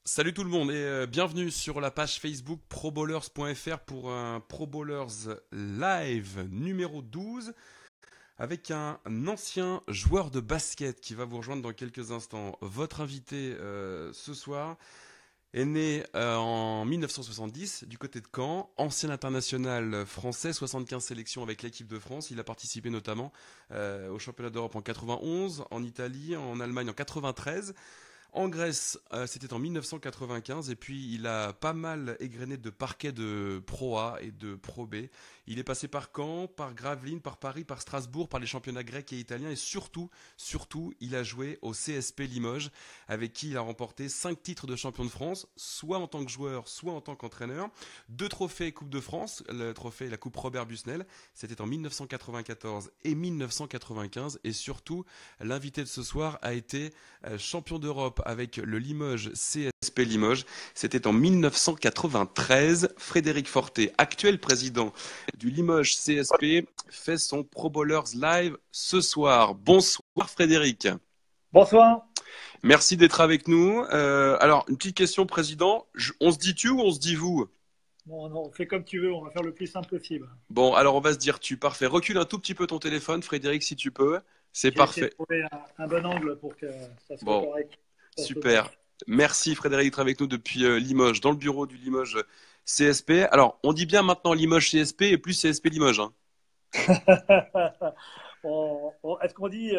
Salut tout le monde et bienvenue sur la page Facebook probowlers.fr pour un Pro Bowlers Live numéro 12 avec un ancien joueur de basket qui va vous rejoindre dans quelques instants. Votre invité ce soir est né en 1970 du côté de Caen, ancien international français, 75 sélections avec l'équipe de France. Il a participé notamment au championnat d'Europe en 91, en Italie, en Allemagne en 93. En Grèce, c'était en 1995 et puis il a pas mal égrené de parquets de Pro A et de Pro B. Il est passé par Caen, par Gravelines, par Paris, par Strasbourg, par les championnats grecs et italiens et surtout, il a joué au CSP Limoges avec qui il a remporté 5 titres de champion de France, soit en tant que joueur, soit en tant qu'entraîneur. 2 trophées Coupe de France, le trophée et la Coupe Robert Busnel, c'était en 1994 et 1995 et surtout, l'invité de ce soir a été champion d'Europe avec le Limoges CSP Limoges. C'était en 1993. Frédéric Fortet, actuel président du Limoges CSP, fait son Pro Bowlers Live ce soir. Bonsoir Frédéric. Bonsoir. Merci d'être avec nous. Alors, une petite question, président. On se dit tu ou on se dit vous? Non, non, fais comme tu veux, on va faire le plus simple possible. Bon, alors on va se dire tu. Parfait. Recule un tout petit peu ton téléphone, Frédéric, si tu peux. C'est J'ai essayé de parfait. trouver un bon angle pour que ça soit Bon, correct. super. Merci Frédéric d'être avec nous depuis Limoges, dans le bureau du Limoges CSP. Alors, on dit bien maintenant Limoges CSP et plus CSP Limoges, hein. Est-ce qu'on dit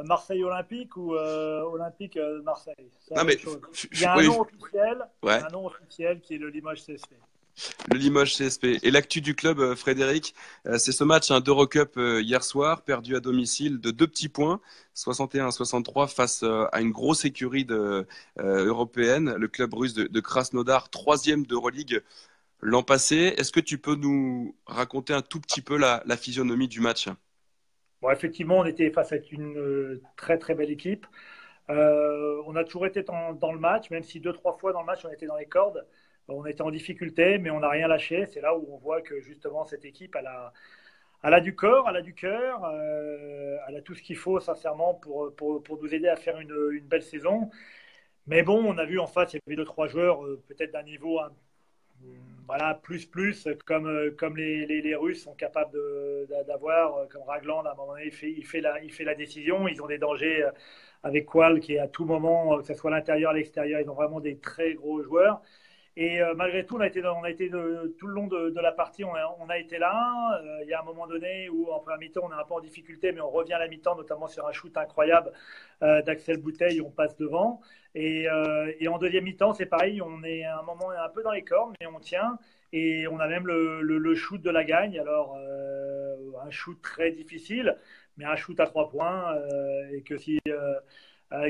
Marseille Olympique ou Olympique Marseille? C'est la Non même mais, chose. Il y a un oui, nom officiel, ouais, qui est le Limoges CSP. le Limoges CSP. Et l'actu du club, Frédéric, c'est ce match d'Eurocup hier soir, perdu à domicile de 2 petits points, 61-63 face à une grosse écurie européenne, le club russe de Krasnodar, troisième d'Euroleague l'an passé. Est-ce que tu peux nous raconter un tout petit peu la physionomie du match? Bon, effectivement, on était face à une très très belle équipe. On a toujours été dans le match, même si deux, trois fois dans le match, on était dans les cordes. On était en difficulté, mais on n'a rien lâché. C'est là où on voit que justement cette équipe, elle a du corps, elle a du cœur, elle a tout ce qu'il faut sincèrement pour nous aider à faire une belle saison. Mais bon, on a vu en face, il y avait deux, trois joueurs peut-être d'un niveau voilà, plus, comme les Russes sont capables d'avoir, comme Ragland, à un moment donné, il fait la décision. Ils ont des dangers avec Qual qui est à tout moment, que ce soit à l'intérieur, à l'extérieur, ils ont vraiment des très gros joueurs. Et malgré tout, tout le long de la partie, on a été là. Il y a un moment donné où, en première mi-temps, on est un peu en difficulté, mais on revient à la mi-temps, notamment sur un shoot incroyable d'Axel Bouteille, on passe devant. Et en deuxième mi-temps, c'est pareil, on est à un moment un peu dans les cordes, mais on tient. Et on a même le shoot de la gagne. Alors, un shoot très difficile, mais un shoot à 3 points. Et que si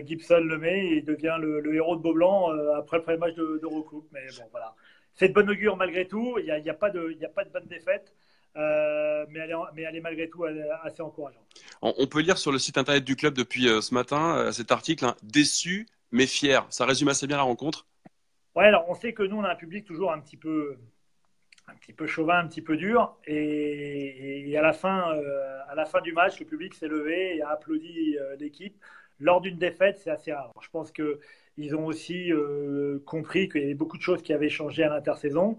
Gibson le met, il devient le héros de Beaublanc après le premier match de recoupe. Mais bon, voilà. C'est de bonne augure malgré tout. Il n'y a pas de bonne défaite. Mais elle est malgré tout assez encourageante. On peut lire sur le site internet du club depuis ce matin cet article, hein, déçu mais fier. Ça résume assez bien la rencontre. Ouais, alors on sait que nous, on a un public toujours un petit peu chauvin, un petit peu dur. Et à la fin du match, le public s'est levé et a applaudi l'équipe. Lors d'une défaite, c'est assez rare. Je pense qu'ils ont aussi compris qu'il y avait beaucoup de choses qui avaient changé à l'intersaison,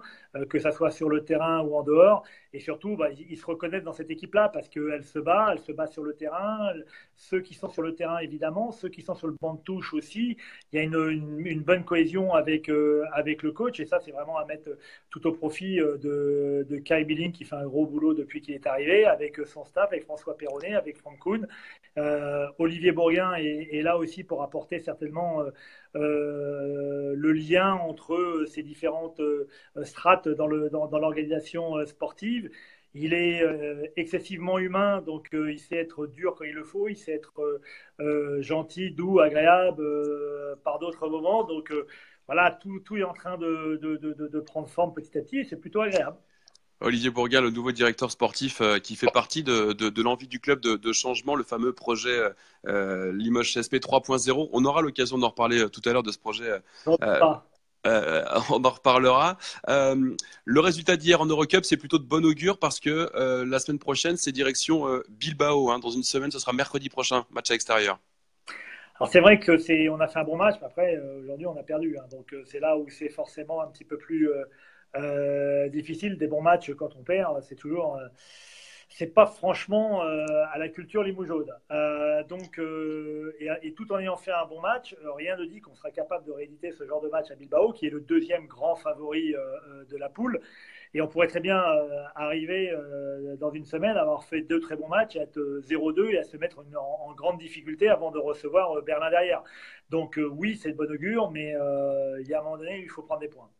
que ça soit sur le terrain ou en dehors. Et surtout, bah, ils se reconnaissent dans cette équipe-là parce qu'elle se bat sur le terrain. Ceux qui sont sur le terrain, évidemment, ceux qui sont sur le banc de touche aussi. Il y a une bonne cohésion avec le coach. Et ça, c'est vraiment à mettre tout au profit de Kai Billing qui fait un gros boulot depuis qu'il est arrivé, avec son staff, avec François Perronnet, avec Franck Kuhn. Olivier Bourguin est là aussi pour apporter certainement le lien entre ces différentes strates dans l'organisation sportive. Il est excessivement humain, donc il sait être dur quand il le faut, il sait être gentil, doux, agréable par d'autres moments. Donc voilà, tout est en train de prendre forme petit à petit et c'est plutôt agréable. Olivier Bourga, le nouveau directeur sportif qui fait partie de l'envie du club de changement, le fameux projet Limoges CSP 3.0. On aura l'occasion d'en reparler tout à l'heure de ce projet. Non, euh, pas. on en reparlera. Le résultat d'hier en Eurocup, c'est plutôt de bon augure parce que la semaine prochaine, c'est direction Bilbao, hein. Dans une semaine, ce sera mercredi prochain, match à l'extérieur. Alors c'est vrai que on a fait un bon match, mais après aujourd'hui on a perdu, hein. Donc c'est là où c'est forcément un petit peu plus difficile. Des bons matchs quand on perd, c'est pas franchement à la culture limougeaude. Et tout en ayant fait un bon match, rien ne dit qu'on sera capable de rééditer ce genre de match à Bilbao, qui est le deuxième grand favori de la poule. Et on pourrait très bien arriver dans une semaine, avoir fait deux très bons matchs, à être 0-2 et à se mettre en grande difficulté avant de recevoir Berlin derrière. Donc oui, c'est de bon augure, mais il y a un moment donné, il faut prendre des points.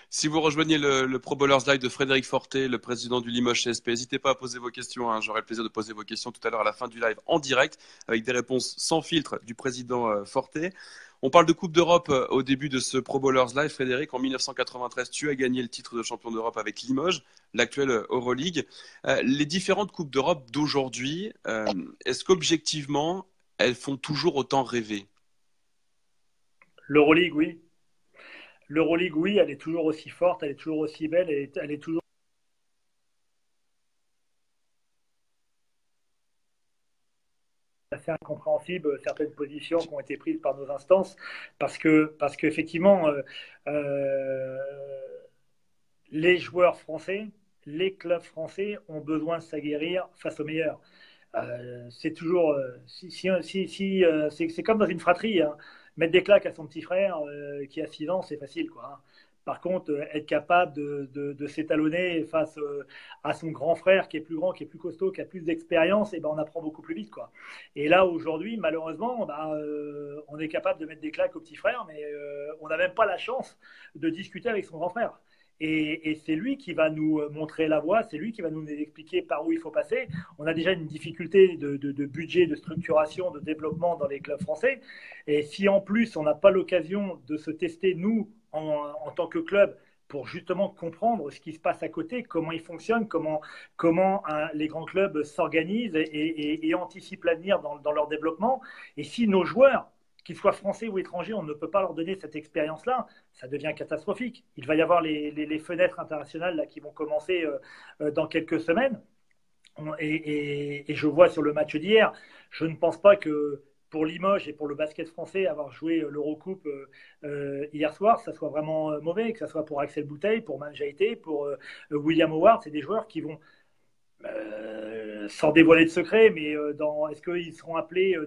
Si vous rejoignez le Pro Bowlers Live de Frédéric Fortet, le président du Limoges CSP, n'hésitez pas à poser vos questions, hein. J'aurai le plaisir de poser vos questions tout à l'heure à la fin du live en direct, avec des réponses sans filtre du président Fortet. On parle de Coupe d'Europe au début de ce Pro Bowlers Live. Frédéric, en 1993, tu as gagné le titre de champion d'Europe avec Limoges, l'actuelle Euroleague. Les différentes Coupes d'Europe d'aujourd'hui, est-ce qu'objectivement, elles font toujours autant rêver? L'Euroleague, oui. L'Euroleague, oui, elle est toujours aussi forte, elle est toujours aussi belle, elle est toujours assez incompréhensible certaines positions qui ont été prises par nos instances, parce qu'effectivement, euh, les joueurs français, les clubs français ont besoin de s'aguerrir face aux meilleurs. C'est toujours, c'est comme dans une fratrie, hein. Mettre des claques à son petit frère qui a 6 ans, c'est facile, quoi, hein. Par contre, être capable de s'étalonner face à son grand frère qui est plus grand, qui est plus costaud, qui a plus d'expérience, et ben on apprend beaucoup plus vite, quoi. Et là, aujourd'hui, malheureusement, on est capable de mettre des claques au petit frère, mais on n'a même pas la chance de discuter avec son grand frère. Et c'est lui qui va nous montrer la voie, c'est lui qui va nous expliquer par où il faut passer. On a déjà une difficulté de budget, de structuration, de développement dans les clubs français. Et si en plus on n'a pas l'occasion de se tester, nous, en tant que club, pour justement comprendre ce qui se passe à côté, comment ils fonctionnent, comment les grands clubs s'organisent et anticipent l'avenir dans leur développement. Et si nos joueurs, qu'ils soient français ou étrangers, on ne peut pas leur donner cette expérience-là, ça devient catastrophique. Il va y avoir les fenêtres internationales là, qui vont commencer dans quelques semaines. Et je vois sur le match d'hier, je ne pense pas que pour Limoges et pour le basket français, avoir joué l'Eurocoupe hier soir, ça soit vraiment mauvais, que ce soit pour Axel Bouteille, pour Manjaité, pour William Howard. C'est des joueurs qui vont, sans dévoiler de secret, mais est-ce qu'ils seront appelés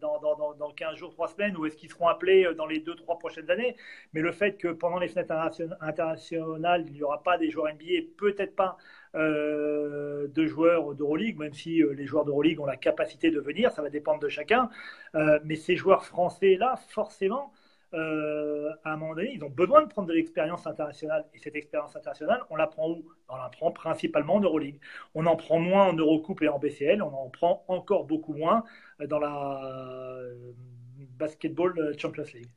dans 15 jours, 3 semaines, ou est-ce qu'ils seront appelés dans les 2-3 prochaines années? Mais le fait que pendant les fenêtres internationales, il n'y aura pas des joueurs NBA, peut-être pas de joueurs d'Euroleague, même si les joueurs d'Euroleague ont la capacité de venir, ça va dépendre de chacun. Mais ces joueurs français-là, forcément, à un moment donné, ils ont besoin de prendre de l'expérience internationale. Et cette expérience internationale, on la prend où? On la prend principalement en Euroleague. On en prend moins en Eurocoupe et en BCL. On en prend encore beaucoup moins dans la Basketball Champions League.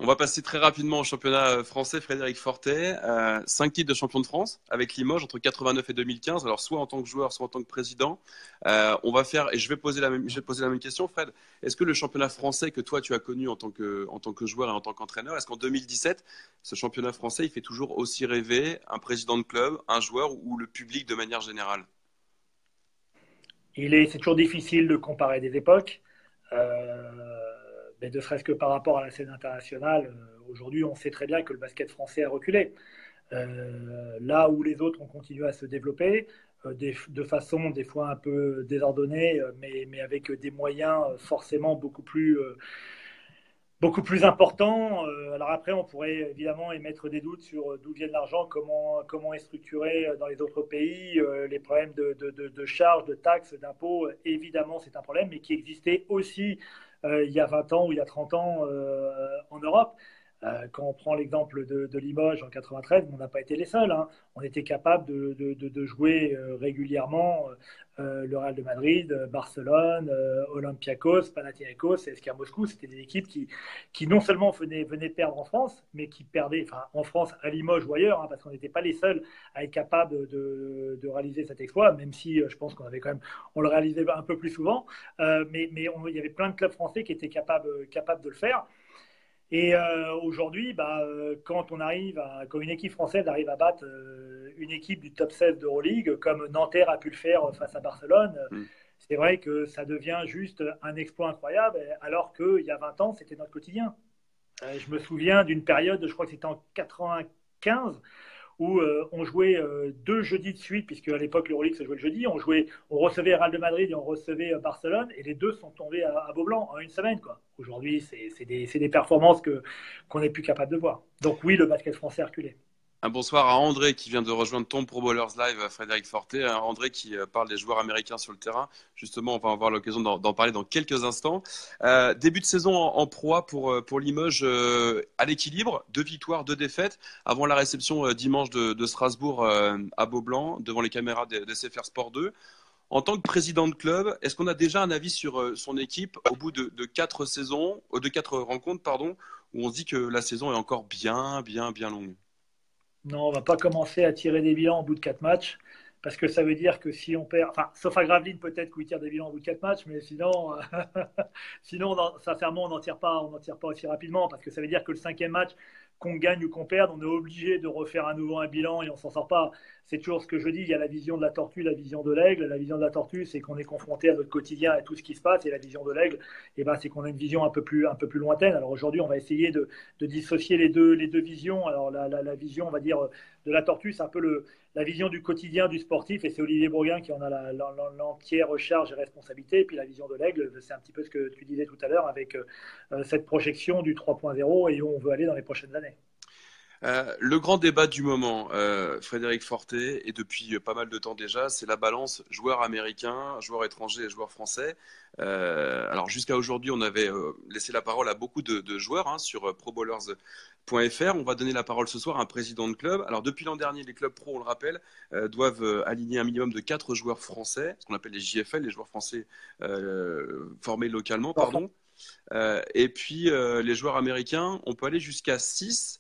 On va passer très rapidement au championnat français. Frédéric Fortet, 5 titres de champion de France avec Limoges entre 89 et 2015. Alors soit en tant que joueur, soit en tant que président. On va faire, et je vais poser la même question, Fred. Est-ce que le championnat français que toi tu as connu en tant que joueur et en tant qu'entraîneur, est-ce qu'en 2017, ce championnat français, il fait toujours aussi rêver un président de club, un joueur ou le public de manière générale? C'est toujours difficile de comparer des époques. Mais ne serait-ce que par rapport à la scène internationale, aujourd'hui, on sait très bien que le basket français a reculé. Là où les autres ont continué à se développer, de façon des fois un peu désordonnée, mais avec des moyens forcément beaucoup plus importants. Alors après, on pourrait évidemment émettre des doutes sur d'où vient l'argent, comment est structuré dans les autres pays, les problèmes de charges, de taxes, d'impôts. Évidemment, c'est un problème, mais qui existait aussi il y a 20 ans ou il y a 30 ans en Europe. Quand on prend l'exemple de Limoges en 93, on n'a pas été les seuls, hein. On était capable de jouer régulièrement le Real de Madrid, Barcelone, Olympiakos, Panathinaikos et SK Moscou. C'était des équipes qui non seulement venaient perdre en France, mais qui perdaient, enfin en France, à Limoges ou ailleurs, hein, parce qu'on n'était pas les seuls à être capables de réaliser cet exploit, même si je pense on le réalisait un peu plus souvent. Il y avait plein de clubs français qui étaient capables de le faire. Et aujourd'hui, quand une équipe française arrive à battre une équipe du top 16 d'Euroleague, comme Nanterre a pu le faire face à Barcelone, c'est vrai que ça devient juste un exploit incroyable, alors qu'il y a 20 ans, c'était notre quotidien. Je me souviens d'une période, je crois que c'était en 95, où on jouait 2 jeudis de suite, puisque à l'époque l'Euroleague se jouait le jeudi. On recevait Real de Madrid et on recevait Barcelone, et les deux sont tombés à Beaublanc en une semaine, quoi. Aujourd'hui, c'est des performances qu'on n'est plus capable de voir. Donc oui, le basket français a reculé. Un bonsoir à André qui vient de rejoindre ton Pro Bowlers Live, Frédéric Forté. André qui parle des joueurs américains sur le terrain. Justement, on va avoir l'occasion d'en parler dans quelques instants. Début de saison en Pro A pour Limoges à l'équilibre. 2 victoires, 2 défaites. Avant la réception dimanche de Strasbourg à Beaublanc, devant les caméras des SFR Sport 2. En tant que président de club, est-ce qu'on a déjà un avis sur son équipe au bout de 4 saisons, de 4 rencontres, pardon, où on se dit que la saison est encore bien longue? Non, on va pas commencer à tirer des bilans au bout de 4 matchs, parce que ça veut dire que si on perd, enfin, sauf à Gravelines peut-être qu'il tire des bilans au bout de 4 matchs, mais sinon, sinon, sincèrement, on n'en tire pas aussi rapidement, parce que ça veut dire que le 5e match, qu'on gagne ou qu'on perde, on est obligé de refaire à nouveau un bilan et on s'en sort pas. C'est toujours ce que je dis, il y a la vision de la tortue, la vision de l'aigle. La vision de la tortue, c'est qu'on est confronté à notre quotidien et tout ce qui se passe, et la vision de l'aigle, c'est qu'on a une vision un peu plus lointaine. Alors aujourd'hui, on va essayer de dissocier les deux visions. Alors la vision, on va dire, de la tortue, c'est un peu la vision du quotidien du sportif, et c'est Olivier Bourguin qui en a l'entière charge et responsabilité. Et puis la vision de l'aigle, c'est un petit peu ce que tu disais tout à l'heure, avec cette projection du 3.0 et où on veut aller dans les prochaines années. Le grand débat du moment, Frédéric Forté, et depuis pas mal de temps déjà, c'est la balance joueurs américains, joueurs étrangers et joueurs français. Alors jusqu'à aujourd'hui, on avait laissé la parole à beaucoup de joueurs sur probowlers.fr. On va donner la parole ce soir à un président de club. Alors depuis l'an dernier, les clubs pro, on le rappelle, doivent aligner un minimum de 4 joueurs français, ce qu'on appelle les JFL, les joueurs français formés localement, pardon. Et puis les joueurs américains, on peut aller jusqu'à 6.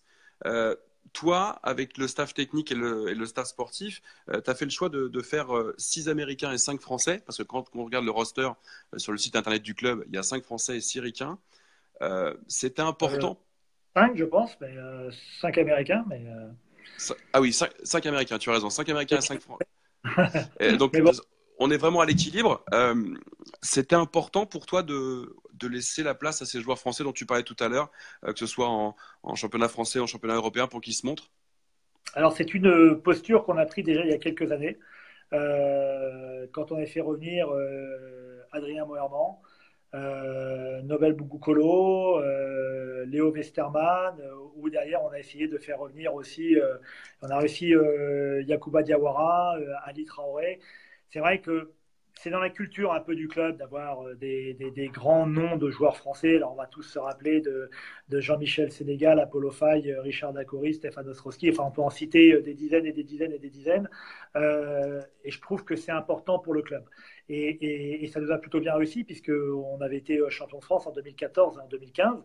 Toi, avec le staff technique et le staff sportif, tu as fait le choix de faire 6 Américains et 5 Français, parce que quand on regarde le roster sur le site internet du club, il y a 5 Français et 6 Ricains. C'était important. 5, je pense, mais 5 Américains. Mais Ah oui, 5 Américains, tu as raison. 5 Américains et 5 Français. Donc, bon. on est vraiment à l'équilibre. C'était important pour toi de laisser la place à ces joueurs français dont tu parlais tout à l'heure, que ce soit en championnat français, en championnat européen, pour qu'ils se montrent? Alors, c'est une posture qu'on a prise déjà il y a quelques années, quand on a fait revenir Adrien Moerman, Nobel Bougoucolo, Léo Westerman, où derrière on a essayé de faire revenir aussi, on a réussi Yacouba Diawara, Ali Traoré. C'est vrai que c'est dans la culture un peu du club d'avoir des grands noms de joueurs français. Alors on va tous se rappeler de Jean-Michel Sénégal, Apollo Faye, Richard Dacoury, Stéphane Ostrowski. Enfin, on peut en citer des dizaines et des dizaines et des dizaines. Et je trouve que c'est important pour le club. Et ça nous a plutôt bien réussi, puisqu'on avait été champion de France en 2014 et en 2015.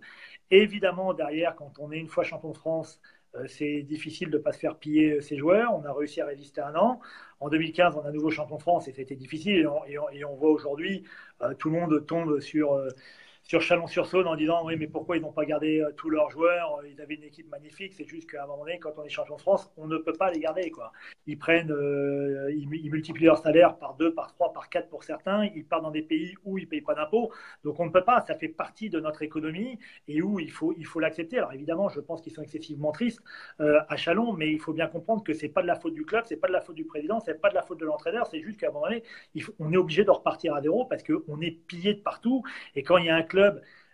Et évidemment, derrière, quand on est une fois champion de France, c'est difficile de ne pas se faire piller ses joueurs. On a réussi à résister 1 an. En 2015, on a un nouveau champion de France et ça a été difficile. Et on voit aujourd'hui, tout le monde tombe sur Chalon-sur-Saône en disant oui, mais pourquoi ils n'ont pas gardé tous leurs joueurs? Ils avaient une équipe magnifique. C'est juste qu'à un moment donné, quand on est champion de France, on ne peut pas les garder, quoi. Ils multiplient leur salaire par 2, par 3, par 4 pour certains. Ils partent dans des pays où ils ne payent pas d'impôts. Donc on ne peut pas. Ça fait partie de notre économie et où il faut l'accepter. Alors évidemment, je pense qu'ils sont excessivement tristes à Chalon, mais il faut bien comprendre que c'est pas de la faute du club, c'est pas de la faute du président, c'est pas de la faute de l'entraîneur. C'est juste qu'à un moment donné, on est obligé de repartir à zéro parce qu'on est pillé de partout. Et quand il y a un club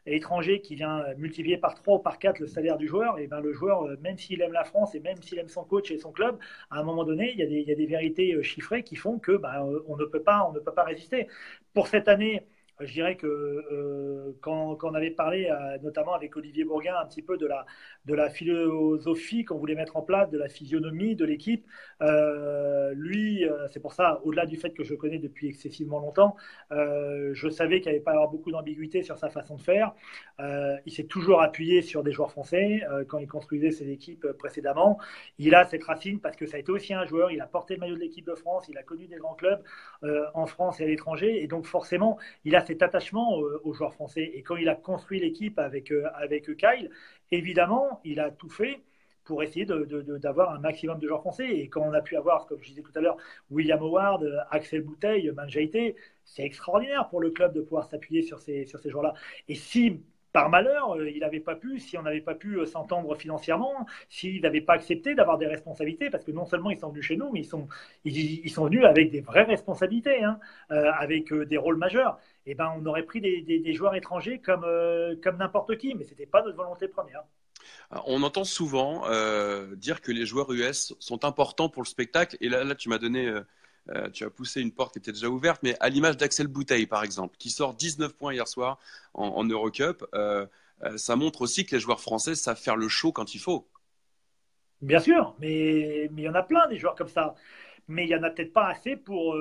étranger qui vient multiplier par 3 ou par 4 le salaire du joueur, et ben le joueur, même s'il aime la France et même s'il aime son coach et son club, à un moment donné, il y a des vérités chiffrées qui font que on ne peut pas résister. Pour cette année, je dirais que quand on avait parlé, notamment avec Olivier Bourguin, un petit peu de la philosophie qu'on voulait mettre en place, de la physionomie de l'équipe, lui, c'est pour ça, au-delà du fait que je le connais depuis excessivement longtemps, je savais qu'il n'y avait pas avoir beaucoup d'ambiguïté sur sa façon de faire. Il s'est toujours appuyé sur des joueurs français quand il construisait ses équipes précédemment. Il a cette racine parce que ça a été aussi un joueur, il a porté le maillot de l'équipe de France, il a connu des grands clubs en France et à l'étranger, et donc forcément, il a cet attachement aux joueurs français. Et quand il a construit l'équipe avec Kyle, évidemment, il a tout fait pour essayer d'avoir un maximum de joueurs français. Et quand on a pu avoir, comme je disais tout à l'heure, William Howard, Axel Bouteille, Manjaité, c'est extraordinaire pour le club de pouvoir s'appuyer sur ces joueurs-là. Et si par malheur, il n'avait pas pu, si on n'avait pas pu s'entendre financièrement, s'il n'avait pas accepté d'avoir des responsabilités, parce que non seulement ils sont venus chez nous, mais ils sont venus avec des vraies responsabilités, hein, avec des rôles majeurs. Et ben, on aurait pris des joueurs étrangers comme n'importe qui, mais ce n'était pas notre volonté première. On entend souvent dire que les joueurs US sont importants pour le spectacle. Et là tu m'as donné, tu as poussé une porte qui était déjà ouverte, mais à l'image d'Axel Bouteille, par exemple, qui sort 19 points hier soir en Eurocup, ça montre aussi que les joueurs français savent faire le show quand il faut. Bien sûr, mais il y en a plein des joueurs comme ça. Mais il n'y en a peut-être pas assez pour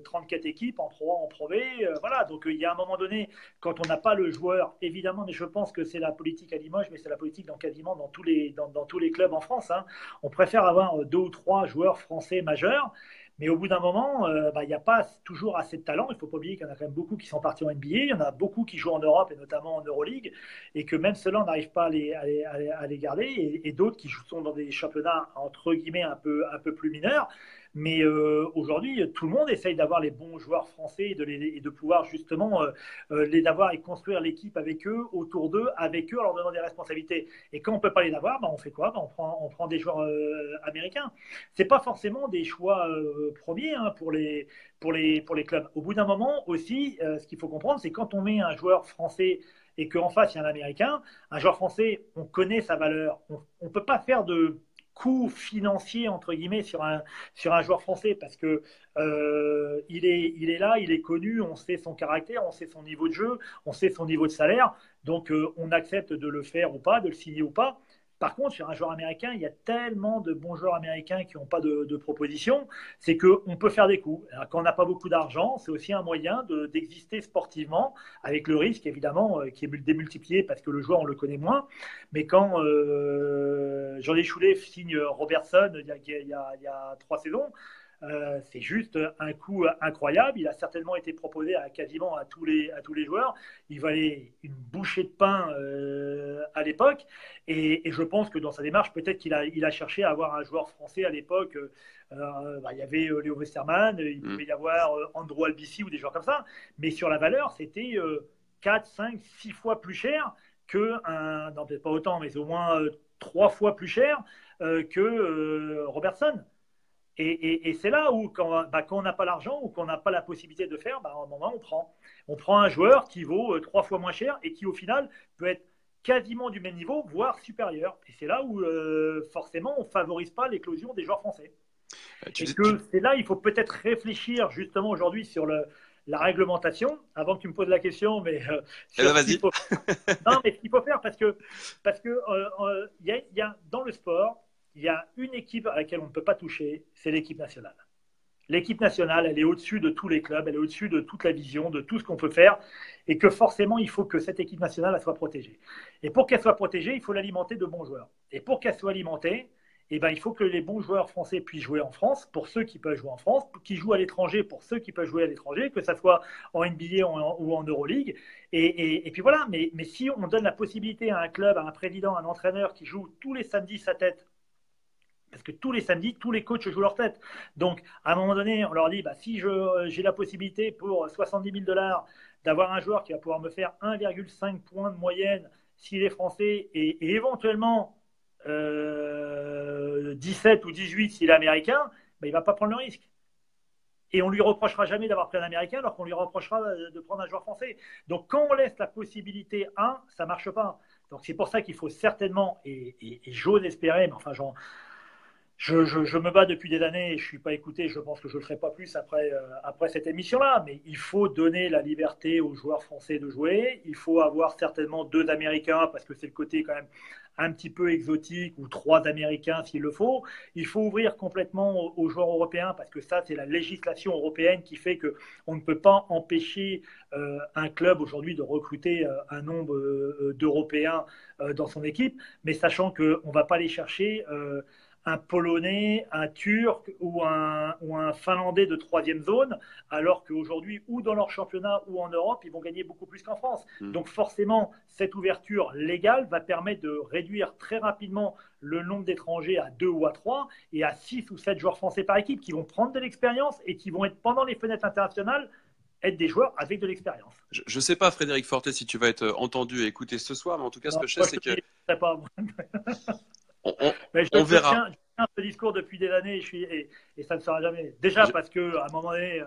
34 équipes en Pro A, en Pro B. Voilà, donc il y a un moment donné, quand on n'a pas le joueur, évidemment, mais je pense que c'est la politique à Limoges, mais c'est la politique dans quasiment dans tous les clubs en France. Hein. On préfère avoir 2 ou 3 joueurs français majeurs. Mais au bout d'un moment, il n'y a pas toujours assez de talent. Il ne faut pas oublier qu'il y en a quand même beaucoup qui sont partis en NBA. Il y en a beaucoup qui jouent en Europe et notamment en Euroleague. Et que même ceux-là, on n'arrive pas à les garder. Et d'autres qui sont dans des championnats, entre guillemets, un peu plus mineurs. Mais aujourd'hui, tout le monde essaye d'avoir les bons joueurs français et de pouvoir justement les avoir et construire l'équipe avec eux, autour d'eux, avec eux, en leur donnant des responsabilités. Et quand on ne peut pas les avoir, on fait quoi? On prend des joueurs américains. Ce n'est pas forcément des choix premiers, hein, pour les clubs. Au bout d'un moment aussi, ce qu'il faut comprendre, c'est quand on met un joueur français et qu'en face, il y a un Américain, un joueur français, on connaît sa valeur. On ne peut pas faire de coût financier entre guillemets sur un joueur français parce que il est là, il est connu, on sait son caractère, on sait son niveau de jeu, on sait son niveau de salaire, donc on accepte de le faire ou pas, de le signer ou pas. Par contre, sur un joueur américain, il y a tellement de bons joueurs américains qui n'ont pas de proposition, c'est qu'on peut faire des coups. Alors, quand on n'a pas beaucoup d'argent, c'est aussi un moyen d'exister sportivement, avec le risque évidemment qui est démultiplié parce que le joueur, on le connaît moins. Mais quand Jean Choulet signe Robertson il y a 3 saisons, c'est juste un coup incroyable. Il a certainement été proposé à quasiment à tous les joueurs. Il valait une bouchée de pain à l'époque. Et je pense que dans sa démarche, peut-être qu'il a cherché à avoir un joueur français à l'époque. Il y avait Léo Westermann, il pouvait y avoir Andrew Albici ou des joueurs comme ça. Mais sur la valeur, c'était 4, 5, 6 fois plus cher non, peut-être pas autant, mais au moins 3 fois plus cher que Robertson. Et c'est là où, quand on n'a pas l'argent ou qu'on n'a pas la possibilité de faire, à un moment, on prend un joueur qui vaut 3 fois moins cher et qui, au final, peut être quasiment du même niveau, voire supérieur. Et c'est là où, forcément, on ne favorise pas l'éclosion des joueurs français. C'est là, il faut peut-être réfléchir, justement, aujourd'hui, sur la réglementation, avant que tu me poses la question, mais sur ce qu'il faut... non, mais ce qu'il faut faire, parce que y a, dans le sport, il y a une équipe à laquelle on ne peut pas toucher, c'est l'équipe nationale. L'équipe nationale, elle est au-dessus de tous les clubs, elle est au-dessus de toute la vision, de tout ce qu'on peut faire, et que forcément, il faut que cette équipe nationale elle soit protégée. Et pour qu'elle soit protégée, il faut l'alimenter de bons joueurs. Et pour qu'elle soit alimentée, il faut que les bons joueurs français puissent jouer en France, pour ceux qui peuvent jouer en France, qui jouent à l'étranger, pour ceux qui peuvent jouer à l'étranger, que ça soit en NBA ou en Euroleague. Et puis voilà, mais si on donne la possibilité à un club, à un président, à un entraîneur qui joue tous les samedis sa tête, parce que tous les samedis, tous les coachs jouent leur tête. Donc, à un moment donné, on leur dit, si j'ai la possibilité pour 70 000 $ d'avoir un joueur qui va pouvoir me faire 1,5 points de moyenne s'il est français et éventuellement 17 ou 18 s'il est américain, il ne va pas prendre le risque. Et on ne lui reprochera jamais d'avoir pris un américain alors qu'on lui reprochera de prendre un joueur français. Donc, quand on laisse la possibilité ça ne marche pas. Donc, c'est pour ça qu'il faut certainement, et j'ose espérer, mais enfin, je me bats depuis des années et je ne suis pas écouté. Je pense que je ne le ferai pas plus après cette émission-là. Mais il faut donner la liberté aux joueurs français de jouer. Il faut avoir certainement 2 Américains parce que c'est le côté quand même un petit peu exotique ou 3 Américains s'il le faut. Il faut ouvrir complètement aux joueurs européens parce que ça, c'est la législation européenne qui fait qu'on ne peut pas empêcher un club aujourd'hui de recruter un nombre d'Européens dans son équipe. Mais sachant qu'on ne va pas aller chercher un Polonais, un Turc ou un Finlandais de troisième zone, alors qu'aujourd'hui, ou dans leur championnat ou en Europe, ils vont gagner beaucoup plus qu'en France. Donc forcément, cette ouverture légale va permettre de réduire très rapidement le nombre d'étrangers à 2 ou à 3 et à 6 ou 7 joueurs français par équipe qui vont prendre de l'expérience et qui vont être pendant les fenêtres internationales être des joueurs avec de l'expérience. Je ne sais pas, Frédéric Fortet, si tu vas être entendu et écouté ce soir, mais en tout cas, ce que je sais, c'est que pas, mais on verra. Je tiens ce discours depuis des années et ça ne sera jamais. Déjà parce qu'à un moment donné,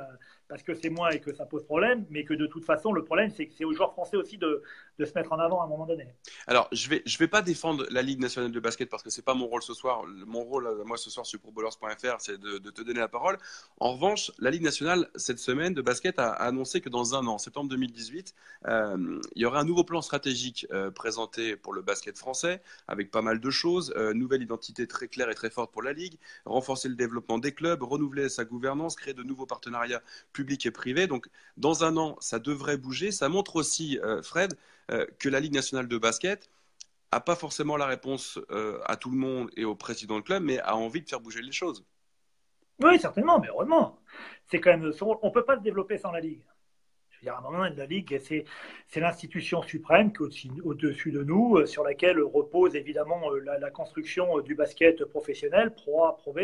parce que c'est moi et que ça pose problème, mais que de toute façon, le problème, c'est que c'est aux joueurs français aussi de se mettre en avant à un moment donné. Alors, je vais pas défendre la Ligue nationale de basket parce que c'est pas mon rôle ce soir. Mon rôle, moi, ce soir sur ProBallers.fr, c'est de te donner la parole. En revanche, la Ligue nationale, cette semaine de basket, a annoncé que dans un an, en septembre 2018, il y aura un nouveau plan stratégique présenté pour le basket français, avec pas mal de choses. Nouvelle identité très claire et très forte pour la Ligue, renforcer le développement des clubs, renouveler sa gouvernance, créer de nouveaux partenariats publics et privés. Donc, dans un an, ça devrait bouger. Ça montre aussi, Fred, que la Ligue nationale de basket n'a pas forcément la réponse à tout le monde et au président de club, mais a envie de faire bouger les choses. Oui, certainement, mais heureusement. C'est quand même, on ne peut pas se développer sans la Ligue. Je veux dire, à un moment donné, la Ligue, c'est l'institution suprême qui est au-dessus de nous, sur laquelle repose évidemment la construction du basket professionnel, Pro A, Pro B.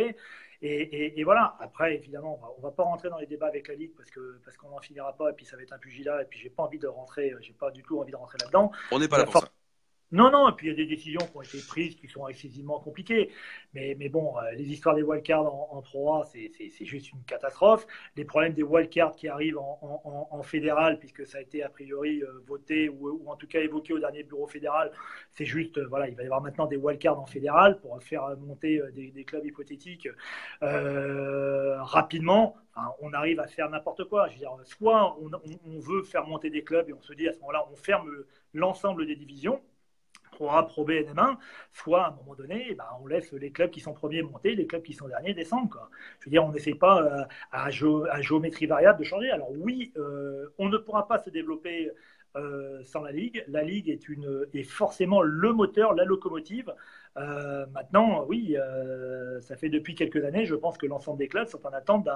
Et voilà, après, évidemment, on va pas rentrer dans les débats avec la Ligue parce qu'on n'en finira pas, et puis ça va être un pugilat, et puis j'ai pas du tout envie de rentrer là-dedans. On n'est pas là pour ça. Non, et puis il y a des décisions qui ont été prises qui sont excessivement compliquées. Mais bon, les histoires des wildcards en Pro A, c'est juste une catastrophe. Les problèmes des wildcards qui arrivent en fédéral, puisque ça a été a priori voté ou en tout cas évoqué au dernier bureau fédéral, c'est juste, voilà, il va y avoir maintenant des wildcards en fédéral pour faire monter des clubs hypothétiques rapidement. Enfin, on arrive à faire n'importe quoi. Je veux dire, soit on veut faire monter des clubs et on se dit à ce moment-là, on ferme l'ensemble des divisions. Pro A, Pro B, NM1, soit à un moment donné, on laisse les clubs qui sont premiers monter, les clubs qui sont derniers descendre. Quoi. Je veux dire, on n'essaie pas à géométrie variable de changer. Alors oui, on ne pourra pas se développer sans la Ligue. La Ligue est forcément le moteur, la locomotive. Maintenant, oui, ça fait depuis quelques années, je pense que l'ensemble des clubs sont en attente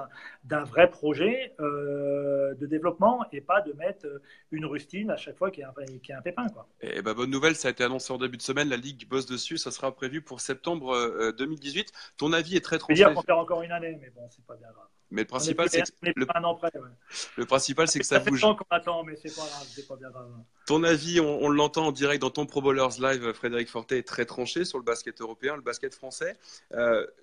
d'un vrai projet de développement et pas de mettre une rustine à chaque fois qu'il y a un pépin. Quoi. Et bonne nouvelle, ça a été annoncé en début de semaine, la Ligue bosse dessus, ça sera prévu pour septembre 2018. Ton avis est très tranché. Je veux dire qu'on perd encore une année, mais bon, c'est pas bien grave. Mais le principal, c'est que un an près, ouais. Le principal, c'est que ça bouge. Qu'on attend, mais c'est pas grave, c'est pas bien grave. Ton avis, on l'entend en direct dans ton Pro Ballers Live, Frédéric Fortet, est très tranché sur le basket européen, le basket français.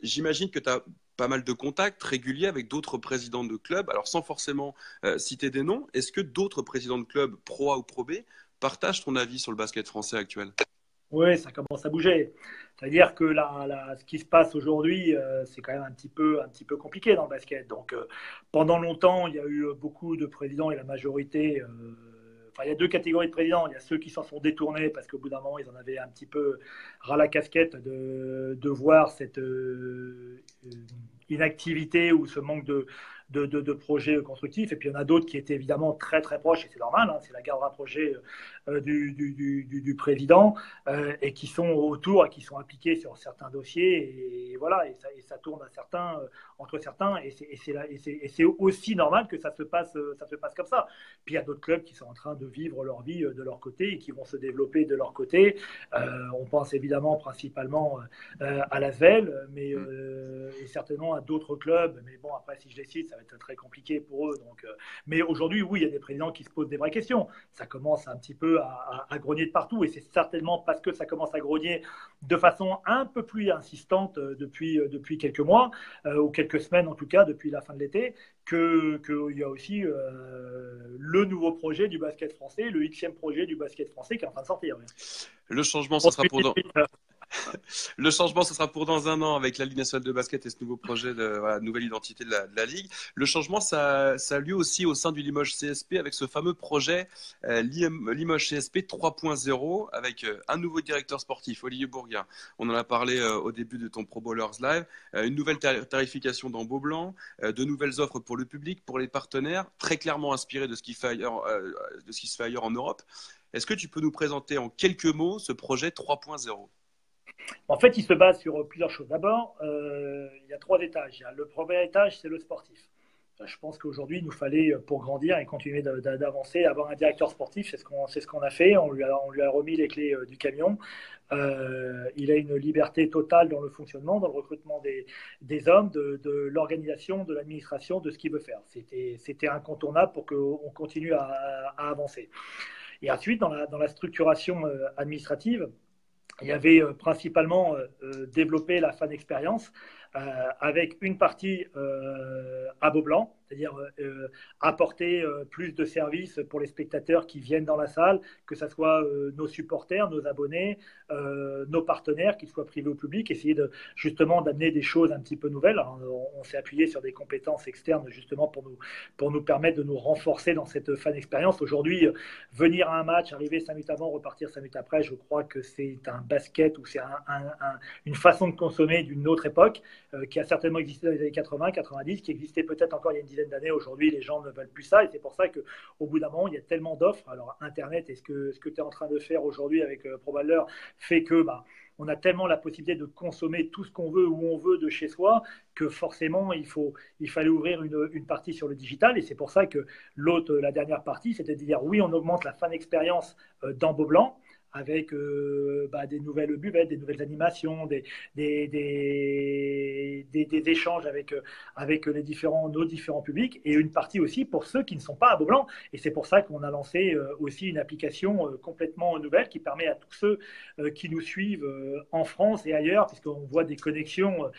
J'imagine que tu as pas mal de contacts réguliers avec d'autres présidents de clubs, alors sans forcément citer des noms. Est-ce que d'autres présidents de clubs Pro A ou Pro B partagent ton avis sur le basket français actuel ? Oui, ça commence à bouger. C'est-à-dire que ce qui se passe aujourd'hui, c'est quand même un petit peu compliqué dans le basket. Donc, pendant longtemps, il y a eu beaucoup de présidents et la majorité. Il y a deux catégories de présidents. Il y a ceux qui s'en sont détournés parce qu'au bout d'un moment, ils en avaient un petit peu ras la casquette de voir cette inactivité ou ce manque de projets constructifs. Et puis il y en a d'autres qui étaient évidemment très très proches, et c'est normal, hein, c'est la garde rapprochée du président, et qui sont autour et qui sont impliqués sur certains dossiers. Et voilà, et ça tourne entre certains, et c'est aussi normal que ça se passe comme ça. Puis il y a d'autres clubs qui sont en train de vivre leur vie de leur côté et qui vont se développer de leur côté. On pense évidemment principalement à l'Asvel, mais et certainement à d'autres clubs. Mais bon, après, si je les cite, ça va être très compliqué pour eux. Donc, mais aujourd'hui, oui, il y a des présidents qui se posent des vraies questions. Ça commence un petit peu à grogner de partout, et c'est certainement parce que ça commence à grogner de façon un peu plus insistante depuis quelques mois, ou quelques semaines en tout cas, depuis la fin de l'été, qu'il y a aussi le nouveau projet du basket français, le Xème projet du basket français qui est en train de sortir. Oui. Le changement, ce sera pour Le changement, ce sera pour dans un an avec la Ligue nationale de basket et ce nouveau projet de nouvelle identité de la Ligue. Le changement, ça a lieu aussi au sein du Limoges CSP avec ce fameux projet Limoges CSP 3.0 avec un nouveau directeur sportif, Olivier Bourguin. On en a parlé au début de ton Pro Ballers Live. Une nouvelle tarification dans Beaublanc, de nouvelles offres pour le public, pour les partenaires, très clairement inspiré de ce qui se fait ailleurs en Europe. Est-ce que tu peux nous présenter en quelques mots ce projet 3.0 ? En fait, il se base sur plusieurs choses. D'abord, il y a 3 étages. Le premier étage, c'est le sportif. Je pense qu'aujourd'hui, il nous fallait, pour grandir et continuer d'avancer, avoir un directeur sportif. C'est ce qu'on a fait. On lui a remis les clés du camion. Il a une liberté totale dans le fonctionnement, dans le recrutement des hommes, de l'organisation, de l'administration, de ce qu'il veut faire. C'était incontournable pour qu'on continue à avancer. Et ensuite, dans la structuration administrative, il y avait principalement développé la fan expérience avec une partie à Beaublanc, c'est-à-dire apporter plus de services pour les spectateurs qui viennent dans la salle, que ce soit nos supporters, nos abonnés, nos partenaires, qu'ils soient privés ou publics, essayer justement d'amener des choses un petit peu nouvelles. Alors, on s'est appuyé sur des compétences externes justement pour nous permettre de nous renforcer dans cette fan expérience. Aujourd'hui, venir à un match, arriver 5 minutes avant, repartir 5 minutes après, je crois que c'est un basket ou c'est une façon de consommer d'une autre époque qui a certainement existé dans les années 80, 90, qui existait peut-être encore il y a une dizaine d'années. Aujourd'hui, les gens ne veulent plus ça et c'est pour ça qu'au bout d'un moment, il y a tellement d'offres. Alors, Internet et ce que tu es en train de faire aujourd'hui avec ProBaller fait que on a tellement la possibilité de consommer tout ce qu'on veut, où on veut, de chez soi, que forcément, il fallait ouvrir une partie sur le digital. Et c'est pour ça que la dernière partie, c'était de dire oui, on augmente la fan expérience dans Beaublanc, avec des nouvelles buvettes, des nouvelles animations, des échanges avec nos différents publics, et une partie aussi pour ceux qui ne sont pas à Beaublanc. Et c'est pour ça qu'on a lancé aussi une application complètement nouvelle qui permet à tous ceux qui nous suivent en France et ailleurs, puisqu'on voit des connexions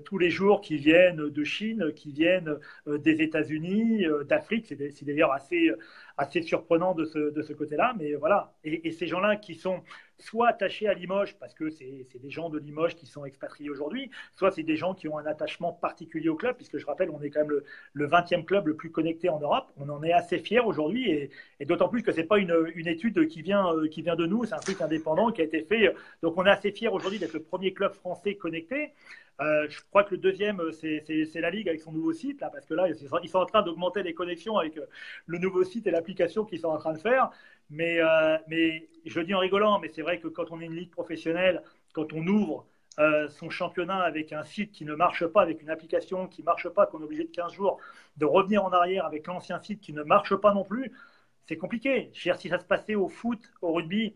tous les jours qui viennent de Chine, qui viennent des États-Unis, d'Afrique. C'est d'ailleurs assez surprenant de ce côté-là, mais voilà. Et ces gens-là qui sont soit attachés à Limoges, parce que c'est des gens de Limoges qui sont expatriés aujourd'hui, soit c'est des gens qui ont un attachement particulier au club, puisque je rappelle, on est quand même le 20e club le plus connecté en Europe. On en est assez fiers aujourd'hui, et d'autant plus que ce n'est pas une étude qui vient de nous, c'est un truc indépendant qui a été fait. Donc on est assez fiers aujourd'hui d'être le premier club français connecté. Je crois que le deuxième, c'est la Ligue avec son nouveau site, là, parce que là, ils sont en train d'augmenter les connexions avec le nouveau site et l'application qu'ils sont en train de faire. Mais je dis en rigolant, mais c'est vrai que quand on est une ligue professionnelle, quand on ouvre son championnat avec un site qui ne marche pas, avec une application qui ne marche pas, qu'on est obligé de 15 jours de revenir en arrière avec l'ancien site qui ne marche pas non plus, c'est compliqué. Je veux dire, si ça se passait au foot, au rugby,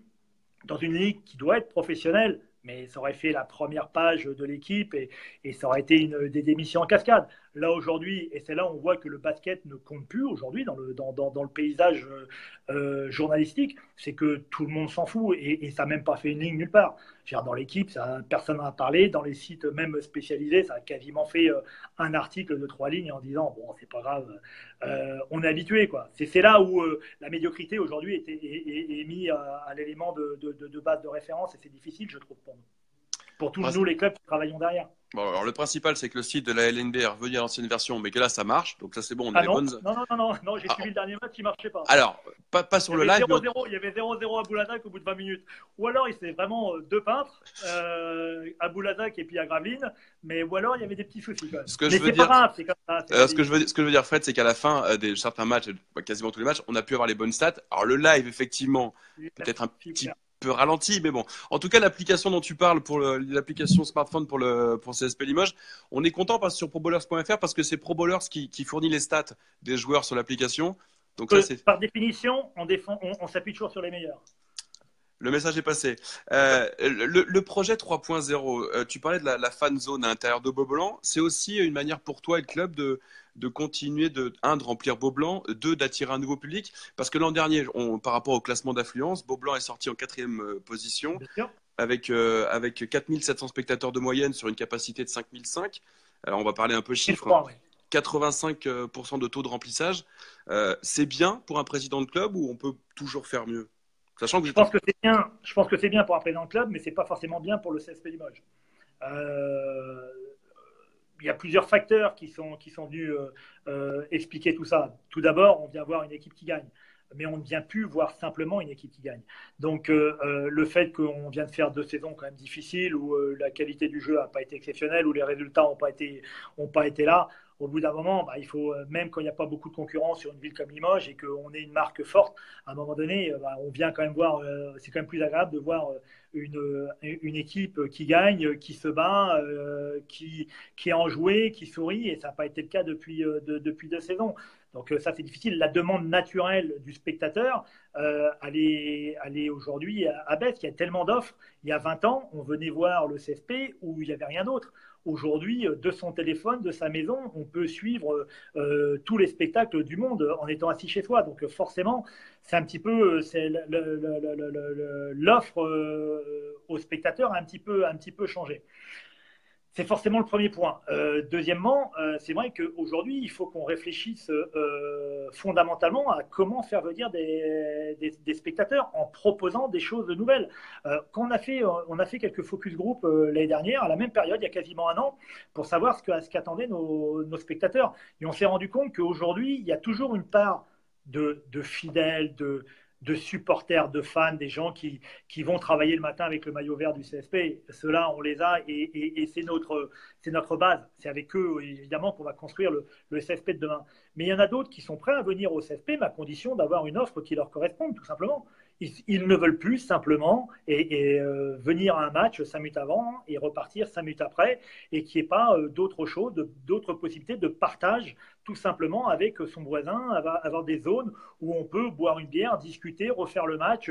dans une ligue qui doit être professionnelle, mais ça aurait fait la première page de l'équipe et ça aurait été des démissions en cascade. Là, aujourd'hui, et c'est là où on voit que le basket ne compte plus aujourd'hui dans le paysage journalistique, c'est que tout le monde s'en fout et ça n'a même pas fait une ligne nulle part. Dans l'équipe, personne n'en a parlé. Dans les sites même spécialisés, ça a quasiment fait un article de 3 lignes en disant bon, c'est pas grave, on est habitué, quoi. C'est là où la médiocrité aujourd'hui est mise à l'élément de base de référence et c'est difficile, je trouve, pour tous nous les clubs qui travaillons derrière. Bon, alors le principal, c'est que le site de la LNB est revenu à l'ancienne version, mais que là, ça marche. Donc ça, c'est bon, on a les bonnes. Non, j'ai suivi le dernier match, il ne marchait pas. Alors, pas sur le live. Il y avait 0-0 à Boulazac au bout de 20 minutes. Ou alors, il c'était vraiment deux peintres, à Boulazac et puis à Gravelines. Ou alors, il y avait des petits soucis quand même. Ce que je veux dire, pas grave, c'est comme ça. Ce que je veux dire, Fred, c'est qu'à la fin de certains matchs, quasiment tous les matchs, on a pu avoir les bonnes stats. Alors le live, effectivement, peut-être un petit peu ralenti, mais bon. En tout cas, l'application dont tu parles pour l'application smartphone pour CSP Limoges, on est content parce que sur probowlers.fr parce que c'est ProBowlers qui fournit les stats des joueurs sur l'application. Donc par définition, on s'appuie toujours sur les meilleurs. Le message est passé. Le projet 3.0, tu parlais de la fan zone à l'intérieur de Beaublanc. C'est aussi une manière pour toi et le club de continuer de remplir Beaublanc, d'attirer un nouveau public. Parce que l'an dernier, par rapport au classement d'affluence, Beaublanc est sorti en 4e position avec 4700 spectateurs de moyenne sur une capacité de 5005. Alors on va parler un peu chiffres. 85% de taux de remplissage. C'est bien pour un président de club ou on peut toujours faire mieux? Sachant que je pense que c'est bien pour un président de club, mais ce n'est pas forcément bien pour le CSP Limoges. Il y a plusieurs facteurs qui sont venus expliquer tout ça. Tout d'abord, on vient voir une équipe qui gagne, mais on ne vient plus voir simplement une équipe qui gagne. Donc, le fait qu'on vient de faire 2 saisons quand même difficiles, où la qualité du jeu n'a pas été exceptionnelle, où les résultats n'ont pas été là, au bout d'un moment, il faut, même quand il n'y a pas beaucoup de concurrence sur une ville comme Limoges et qu'on est une marque forte, à un moment donné, on vient quand même voir, c'est quand même plus agréable de voir une équipe qui gagne, qui se bat, qui est enjouée, qui sourit, et ça n'a pas été le cas depuis 2 saisons. Donc ça, c'est difficile. La demande naturelle du spectateur, elle est aujourd'hui à baisse. Il y a tellement d'offres. Il y a 20 ans, on venait voir le CSP où il n'y avait rien d'autre. Aujourd'hui, de son téléphone, de sa maison, on peut suivre tous les spectacles du monde en étant assis chez soi. Donc forcément, c'est un petit peu l'offre aux spectateurs a un petit peu changé. C'est forcément le premier point. Deuxièmement, c'est vrai qu'aujourd'hui, il faut qu'on réfléchisse fondamentalement à comment faire venir des spectateurs en proposant des choses nouvelles. Quand on a fait quelques focus group l'année dernière, à la même période, il y a quasiment un an, pour savoir ce qu'attendaient nos spectateurs. Et on s'est rendu compte qu'aujourd'hui, il y a toujours une part de fidèles, de supporters, de fans, des gens qui vont travailler le matin avec le maillot vert du CSP. Ceux-là, on les a et c'est notre base. C'est avec eux, évidemment, qu'on va construire le CSP de demain. Mais il y en a d'autres qui sont prêts à venir au CSP, mais à condition d'avoir une offre qui leur corresponde, tout simplement. Ils ne veulent plus simplement venir à un match 5 minutes avant et repartir 5 minutes après, et qu'il n'y ait pas d'autres choses, d'autres possibilités de partage, tout simplement avec son voisin, avoir des zones où on peut boire une bière, discuter, refaire le match,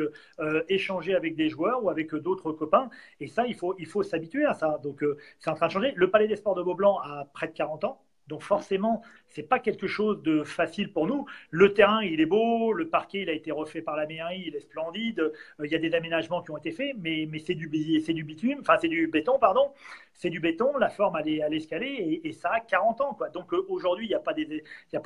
échanger avec des joueurs ou avec d'autres copains. Et ça, il faut s'habituer à ça. Donc, c'est en train de changer. Le Palais des Sports de Beaublanc a près de 40 ans. Donc forcément, c'est pas quelque chose de facile pour nous. Le terrain, il est beau, le parquet, il a été refait par la mairie, il est splendide. Il y a des aménagements qui ont été faits, mais c'est du bitume, enfin c'est du béton, pardon. C'est du béton, la forme elle est escalée et ça a 40 ans, quoi. Donc aujourd'hui, il n'y a pas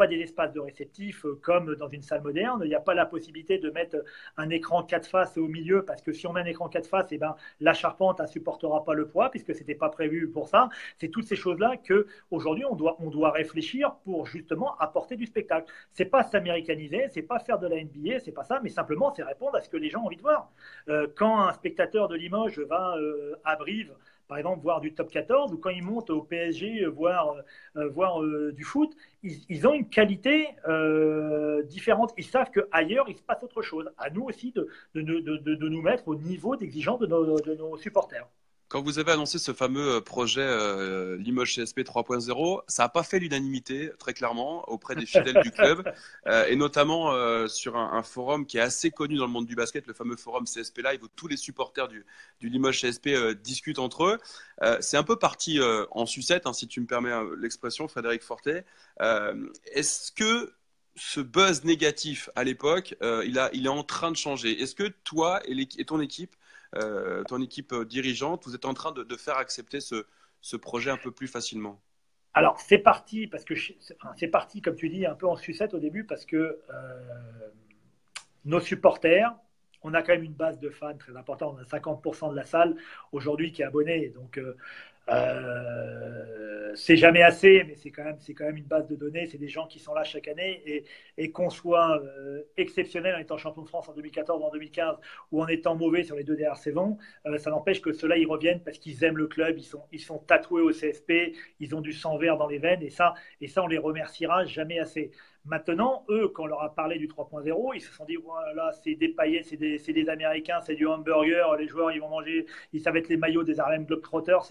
des espaces de réceptifs comme dans une salle moderne. Il n'y a pas la possibilité de mettre un écran 4 faces au milieu, parce que si on met un écran 4 faces, la charpente ne supportera pas le poids puisque c'était pas prévu pour ça. C'est toutes ces choses-là que aujourd'hui on doit réfléchir pour justement apporter du spectacle. C'est pas s'américaniser, c'est pas faire de la NBA, c'est pas ça, mais simplement c'est répondre à ce que les gens ont envie de voir. Quand un spectateur de Limoges va à Brive, par exemple, voir du top 14, ou quand ils montent au PSG voir du foot, ils ont une qualité différente. Ils savent qu'ailleurs, il se passe autre chose. À nous aussi de nous mettre au niveau d'exigence de nos supporters. Quand vous avez annoncé ce fameux projet Limoges CSP 3.0, ça n'a pas fait l'unanimité, très clairement, auprès des fidèles du club, et notamment sur un forum qui est assez connu dans le monde du basket, le fameux forum CSP Live, où tous les supporters du Limoges CSP discutent entre eux. C'est un peu parti en sucette, hein, si tu me permets l'expression, Frédéric Fortet. Est-ce que ce buzz négatif à l'époque, il est en train de changer? Est-ce que toi et ton équipe dirigeante, vous êtes en train de faire accepter ce projet un peu plus facilement? Alors, c'est parti, c'est parti, comme tu dis, un peu en sucette au début, parce que nos supporters, on a quand même une base de fans très importante. On a 50% de la salle aujourd'hui qui est abonnée. Donc, c'est jamais assez, mais c'est quand même une base de données. C'est des gens qui sont là chaque année, et qu'on soit exceptionnel en étant champion de France en 2014 ou en 2015, ou en étant mauvais sur les 2 dernières saisons, ça n'empêche que ceux-là, ils reviennent parce qu'ils aiment le club, ils sont tatoués au CSP, ils ont du sang vert dans les veines, et ça on les remerciera jamais assez. Maintenant, eux, quand on leur a parlé du 3.0, ils se sont dit, voilà, c'est des paillettes, c'est des Américains, c'est du hamburger, les joueurs, ils vont manger, ça va être les maillots des Harlem Globetrotters,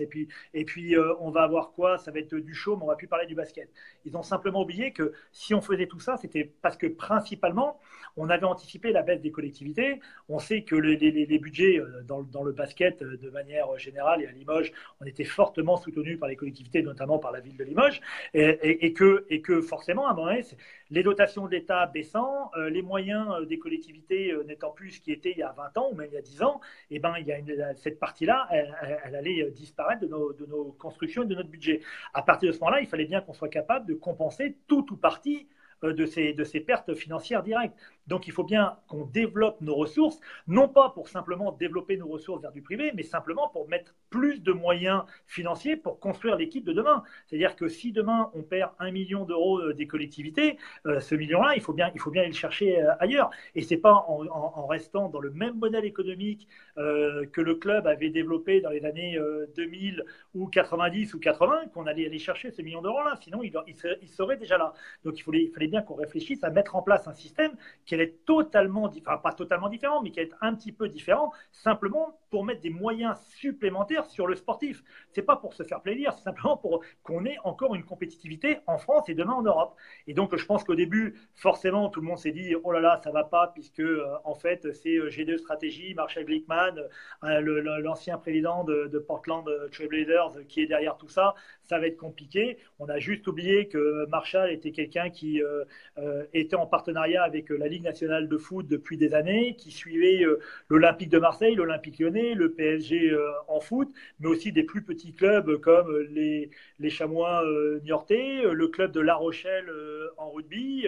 et puis on va avoir quoi? Ça va être du show, mais on va plus parler du basket. Ils ont simplement oublié que si on faisait tout ça, c'était parce que principalement, on avait anticipé la baisse des collectivités. On sait que les budgets dans le basket, de manière générale, et à Limoges, on était fortement soutenus par les collectivités, notamment par la ville de Limoges, et que forcément, à un moment donné, les dotations de l'État baissant, les moyens des collectivités n'étant plus ce qui était il y a 20 ans ou même il y a 10 ans, il y a cette partie-là, elle allait disparaître de nos constructions et de notre budget. À partir de ce moment-là, il fallait bien qu'on soit capable de compenser tout ou partie de ces pertes financières directes. Donc, il faut bien qu'on développe nos ressources, non pas pour simplement développer nos ressources vers du privé, mais simplement pour mettre plus de moyens financiers pour construire l'équipe de demain. C'est-à-dire que si demain, on perd 1 million d'euros des collectivités, ce million-là, il faut bien aller le chercher ailleurs. Et ce n'est pas en restant dans le même modèle économique que le club avait développé dans les années 2000 ou 90 ou 80 qu'on allait aller chercher ce million d'euros-là. Sinon, il serait déjà là. Donc, il fallait bien qu'on réfléchisse à mettre en place un système qui allait être totalement, enfin pas totalement différent, mais qui allait être un petit peu différent, simplement pour mettre des moyens supplémentaires sur le sportif. C'est pas pour se faire plaisir, c'est simplement pour qu'on ait encore une compétitivité en France et demain en Europe. Et donc, je pense qu'au début, forcément, tout le monde s'est dit, oh là là, ça va pas, puisque en fait, c'est G2 Stratégie, Marshall Glickman, l'ancien président de Portland Trail Blazers qui est derrière tout ça. Ça va être compliqué. On a juste oublié que Marshall était quelqu'un qui était en partenariat avec la Ligue nationale de foot depuis des années, qui suivait l'Olympique de Marseille, l'Olympique lyonnais, le PSG en foot, mais aussi des plus petits clubs comme les Chamois niortais, le club de La Rochelle en rugby,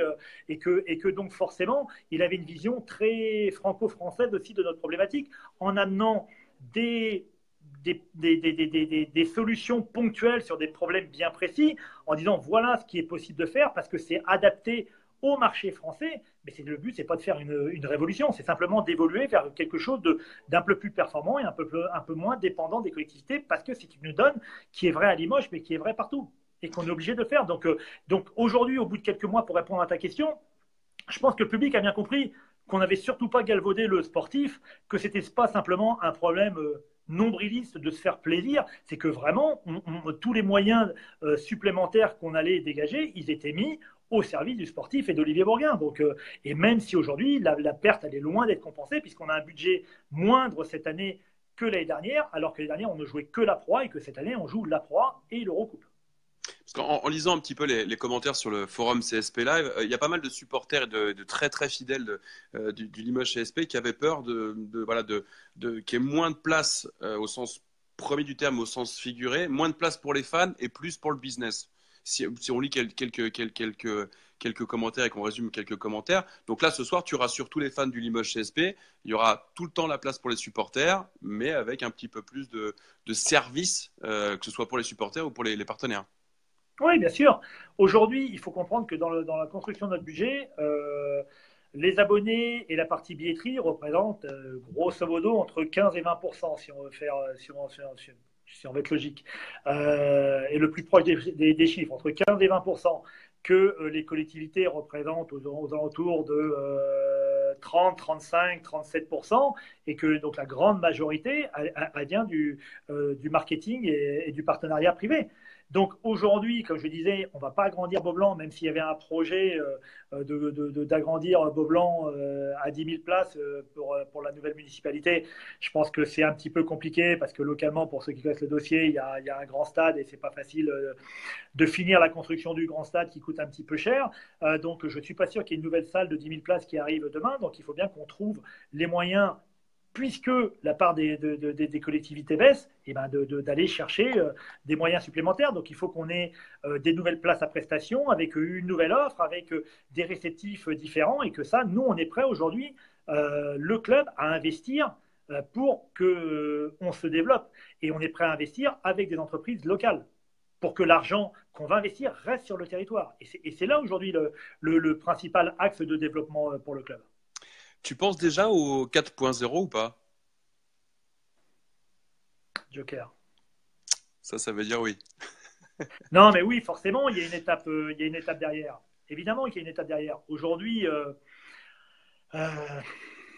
et que donc forcément, il avait une vision très franco-française aussi de notre problématique, en amenant des solutions ponctuelles sur des problèmes bien précis, en disant voilà ce qui est possible de faire parce que c'est adapté au marché français, mais le but, c'est pas de faire une révolution, c'est simplement d'évoluer vers quelque chose d'un peu plus performant et un peu moins dépendant des collectivités, parce que c'est une donne qui est vraie à Limoges, mais qui est vraie partout, et qu'on est obligé de faire. Donc aujourd'hui, au bout de quelques mois, pour répondre à ta question, je pense que le public a bien compris qu'on n'avait surtout pas galvaudé le sportif, que c'était pas simplement un problème nombriliste de se faire plaisir, c'est que vraiment, tous les moyens supplémentaires qu'on allait dégager, ils étaient mis au service du sportif et d'Olivier Bourguin. Donc, et même si aujourd'hui, la perte, elle est loin d'être compensée, puisqu'on a un budget moindre cette année que l'année dernière, alors que l'année dernière, on ne jouait que la Pro A, et que cette année, on joue la Pro A et l'Eurocoupe. Parce qu'en lisant un petit peu les commentaires sur le forum CSP Live, il y a pas mal de supporters et de très très fidèles du Limoges CSP qui avaient peur qu'il y ait moins de place au sens premier du terme, au sens figuré, moins de place pour les fans et plus pour le business. Si on lit quelques commentaires et qu'on résume quelques commentaires. Donc là, ce soir, tu rassures tous les fans du Limoges CSP. Il y aura tout le temps la place pour les supporters, mais avec un petit peu plus de service, que ce soit pour les supporters ou pour les partenaires. Oui, bien sûr. Aujourd'hui, il faut comprendre que dans la construction de notre budget, les abonnés et la partie billetterie représentent grosso modo entre 15 et 20%, si on veut faire, si on veut être logique. Et le plus proche des chiffres, entre 15 et 20%, que les collectivités représentent aux alentours de 30, 35, 37%, et que donc la grande majorité vient du marketing et du partenariat privé. Donc aujourd'hui, comme je disais, on ne va pas agrandir Beaublanc, même s'il y avait un projet d'agrandir Beaublanc à 10 000 places pour la nouvelle municipalité. Je pense que c'est un petit peu compliqué parce que localement, pour ceux qui connaissent le dossier, il y a un grand stade et ce n'est pas facile de finir la construction du grand stade qui coûte un petit peu cher. Donc je ne suis pas sûr qu'il y ait une nouvelle salle de 10 000 places qui arrive demain. Donc il faut bien qu'on trouve les moyens, puisque la part des collectivités baisse, et ben d'aller chercher des moyens supplémentaires. Donc il faut qu'on ait des nouvelles places à prestation, avec une nouvelle offre, avec des réceptifs différents, et que ça, nous, on est prêt aujourd'hui, le club, à investir pour qu'on se développe. Et on est prêt à investir avec des entreprises locales, pour que l'argent qu'on va investir reste sur le territoire. Et c'est là aujourd'hui le principal axe de développement pour le club. Tu penses déjà au 4.0 ou pas? Joker. Ça veut dire oui. Non, mais oui, forcément, il y a une étape derrière. Évidemment qu'il y a une étape derrière. Aujourd'hui,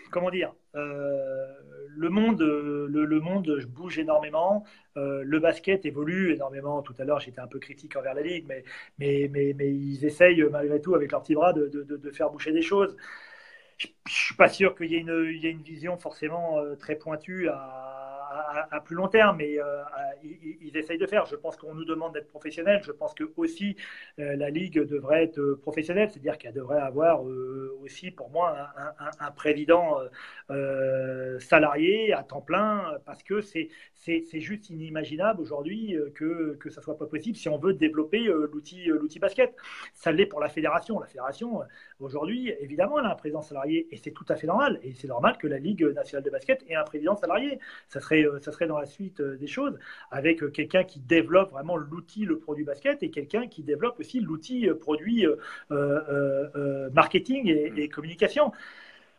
comment dire, le monde bouge énormément. Le basket évolue énormément. Tout à l'heure, j'étais un peu critique envers la Ligue, mais ils essayent malgré tout avec leurs petits bras de faire bouger des choses. Je ne suis pas sûr qu'il y ait une vision forcément très pointue à plus long terme, mais ils essayent de faire. Je pense qu'on nous demande d'être professionnels. Je pense que aussi la Ligue devrait être professionnelle, c'est-à-dire qu'elle devrait avoir aussi, pour moi, un président salarié à temps plein, parce que c'est juste inimaginable aujourd'hui que ça soit pas possible si on veut développer l'outil basket. Ça l'est pour la fédération. La fédération, aujourd'hui, évidemment, elle a un président salarié et c'est tout à fait normal. Et c'est normal que la Ligue nationale de basket ait un président salarié. Ça serait dans la suite des choses, avec quelqu'un qui développe vraiment l'outil, le produit basket, et quelqu'un qui développe aussi l'outil produit marketing et communication.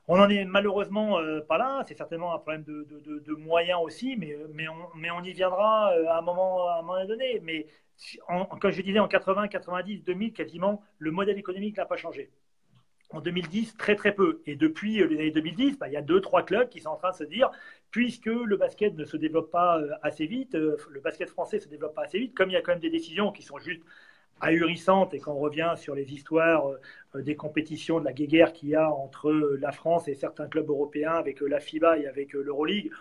On n'en est malheureusement pas là. C'est certainement un problème de moyens aussi, mais on y viendra à un moment donné. Mais comme je disais, en 80, 90, 2000, quasiment, le modèle économique n'a pas changé. En 2010, très très peu. Et depuis les années 2010, il y a 2-3 clubs qui sont en train de se dire, puisque le basket ne se développe pas assez vite, le basket français ne se développe pas assez vite, comme il y a quand même des décisions qui sont juste ahurissantes, et quand on revient sur les histoires des compétitions, de la guéguerre qu'il y a entre la France et certains clubs européens, avec la FIBA et avec l'Euroleague,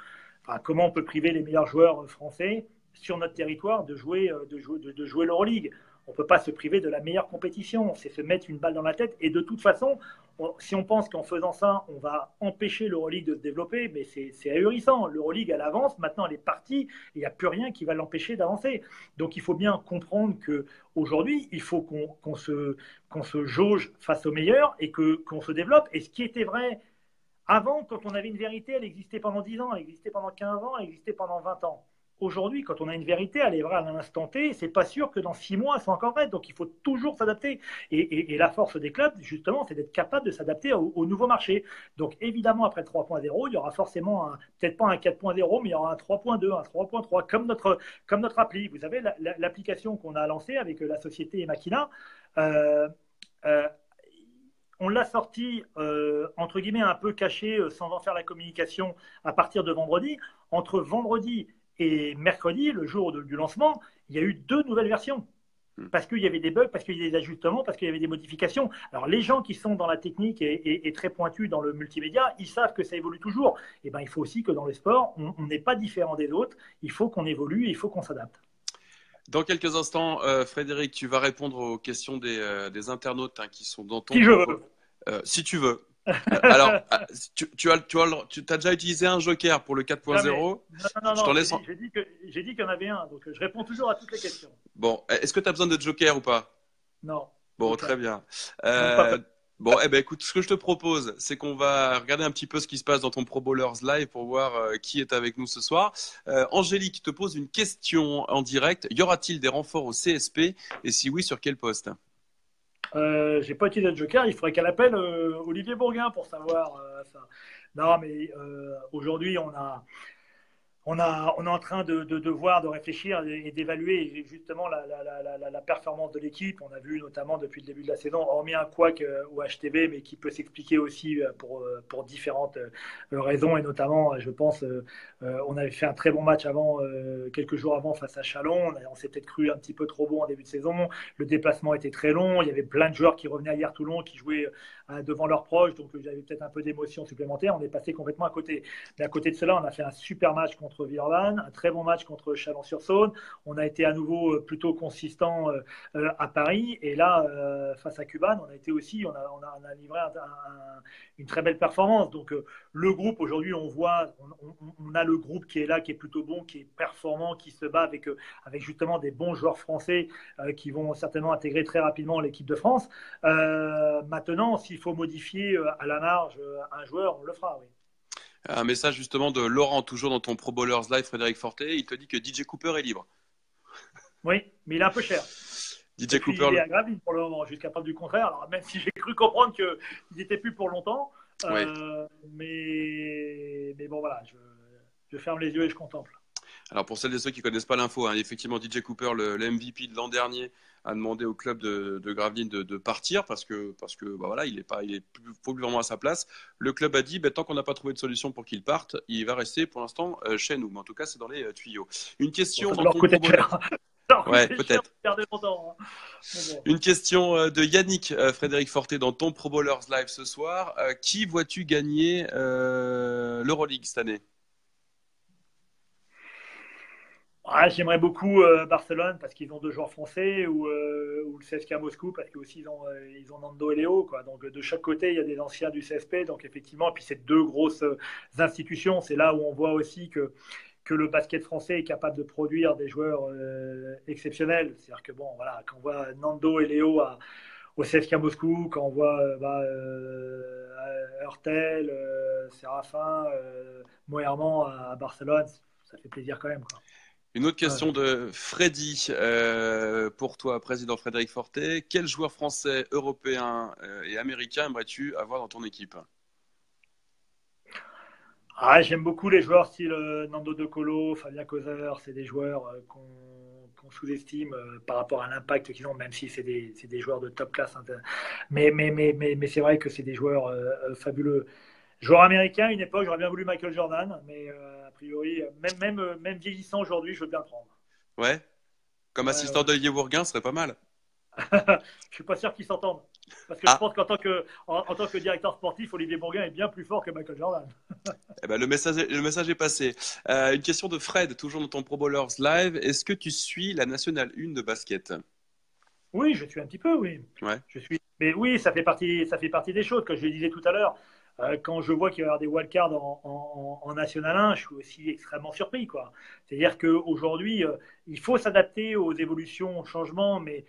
comment on peut priver les meilleurs joueurs français sur notre territoire de jouer l'Euroleague? On ne peut pas se priver de la meilleure compétition, c'est se mettre une balle dans la tête. Et de toute façon, si on pense qu'en faisant ça, on va empêcher l'Euroleague de se développer, mais c'est ahurissant. L'Euroleague, elle avance, maintenant elle est partie, et il n'y a plus rien qui va l'empêcher d'avancer. Donc il faut bien comprendre qu'aujourd'hui, il faut qu'on se jauge face aux meilleurs et qu'on se développe. Et ce qui était vrai avant, quand on avait une vérité, elle existait pendant 10 ans, elle existait pendant 15 ans, elle existait pendant 20 ans. Aujourd'hui, quand on a une vérité, elle est vraie à l'instant T, c'est pas sûr que dans 6 mois, elle soit encore vraie. Donc, il faut toujours s'adapter. Et la force des clubs, justement, c'est d'être capable de s'adapter au nouveau marché. Donc, évidemment, après le 3.0, il y aura forcément peut-être pas un 4.0, mais il y aura un 3.2, un 3.3, comme notre appli. Vous savez, l'application qu'on a lancée avec la société Emakina, on l'a sorti, entre guillemets, un peu caché, sans en faire la communication, à partir de vendredi. Entre vendredi et mercredi, le jour du lancement, il y a eu 2 nouvelles versions. Parce qu'il y avait des bugs, parce qu'il y avait des ajustements, parce qu'il y avait des modifications. Alors, les gens qui sont dans la technique et très pointus dans le multimédia, ils savent que ça évolue toujours. Et ben, il faut aussi que dans le sport, on n'est pas différent des autres. Il faut qu'on évolue et il faut qu'on s'adapte. Dans quelques instants, Frédéric, tu vas répondre aux questions des internautes qui sont dans ton... Si je veux. Si tu veux. Alors, tu as déjà utilisé un joker pour le 4.0. Non, je t'en laisse j'ai dit qu'il y en avait un, donc je réponds toujours à toutes les questions. Bon, est-ce que tu as besoin de joker ou pas? Non. Bon, très bien. Bon, écoute, ce que je te propose, c'est qu'on va regarder un petit peu ce qui se passe dans ton Pro Bowlers Live pour voir qui est avec nous ce soir. Angélique te pose une question en direct. Y aura-t-il des renforts au CSP? Et si oui, sur quel poste? J'ai pas utilisé de joker, il faudrait qu'elle appelle Olivier Bourguin pour savoir ça. Non, mais aujourd'hui, on est en train de voir, de réfléchir et d'évaluer justement la performance de l'équipe. On a vu notamment depuis le début de la saison, hormis un couac ou HTB, mais qui peut s'expliquer aussi pour différentes raisons. Et notamment, je pense, on avait fait un très bon match quelques jours avant face à Chalon. On s'est peut-être cru un petit peu trop bon en début de saison. Le déplacement était très long. Il y avait plein de joueurs qui revenaient hier Toulon, qui jouaient devant leurs proches. Donc, j'avais peut-être un peu d'émotion supplémentaire. On est passé complètement à côté. Mais à côté de cela, on a fait un super match contre Villeurbanne, un très bon match contre Chalon-sur-Saône. On a été à nouveau plutôt consistant à Paris. Et là, face à Cuban, on a été aussi, on a livré une très belle performance. Donc, le groupe, aujourd'hui, on voit, on a le groupe qui est là, qui est plutôt bon, qui est performant, qui se bat avec justement des bons joueurs français qui vont certainement intégrer très rapidement l'équipe de France. Maintenant, s'il faut modifier à la marge un joueur, on le fera, oui. Un message justement de Laurent, toujours dans ton Pro Bowlers Live, Frédéric Forté. Il te dit que DJ Cooper est libre. Oui, mais il est un peu cher. DJ Cooper. Il est à Gravelines pour le moment, jusqu'à preuve du contraire. Alors, même si j'ai cru comprendre qu'il n'était plus pour longtemps. Oui. Mais bon, voilà, je ferme les yeux et je contemple. Alors, pour celles et ceux qui ne connaissent pas l'info, effectivement, DJ Cooper, le MVP de l'an dernier, a demandé au club de Gravelines de partir parce que voilà, il est plus vraiment à sa place. Le club a dit tant qu'on n'a pas trouvé de solution pour qu'il parte, il va rester pour l'instant chez nous. Mais en tout cas, c'est dans les tuyaux. Une question dans ton Ouais, peut-être. Bon. Une question de Yannick, Frédéric Forté, dans ton Pro Bowlers Live ce soir. Qui vois-tu gagner l'Euroleague cette année? J'aimerais beaucoup Barcelone parce qu'ils ont deux joueurs français ou le CSKA Moscou parce qu'ils ils ont Nando et Léo. Quoi. Donc de chaque côté, il y a des anciens du CSP. Donc effectivement, et puis c'est deux grosses institutions. C'est là où on voit aussi que le basket français est capable de produire des joueurs exceptionnels. C'est-à-dire que bon, voilà, quand on voit Nando et Léo au CSKA Moscou, quand on voit Hurtel, Séraphin, Moerman à Barcelone, ça fait plaisir quand même. Quoi. Une autre Ouais. question de Freddy pour toi, président Frédéric Fortet. Quel joueur français, européen et américain aimerais-tu avoir dans ton équipe? J'aime beaucoup les joueurs style Nando De Colo, Fabien Causer. C'est des joueurs qu'on sous-estime par rapport à l'impact qu'ils ont, même si c'est des joueurs de top classe. Hein. Mais c'est vrai que c'est des joueurs fabuleux. Joueur américain, une époque, j'aurais bien voulu Michael Jordan, mais a priori, même vieillissant aujourd'hui, je veux bien le prendre. Ouais, comme Ouais, assistant ouais. d'Olivier Bourguin, ce serait pas mal. Je suis pas sûr qu'ils s'entendent. Parce que je Ah, pense en tant que directeur sportif, Olivier Bourguin est bien plus fort que Michael Jordan. eh ben, le message est passé. Une question de Fred, toujours dans ton Pro Bowlers Live. Est-ce que tu suis la Nationale 1 de basket? Oui, je suis un petit peu, oui. Ouais. Je suis. Mais oui, ça fait partie des choses, comme je le disais tout à l'heure. Quand je vois qu'il va y avoir des wildcards en National 1, je suis aussi extrêmement surpris, quoi. C'est-à-dire qu'aujourd'hui, il faut s'adapter aux évolutions, aux changements, mais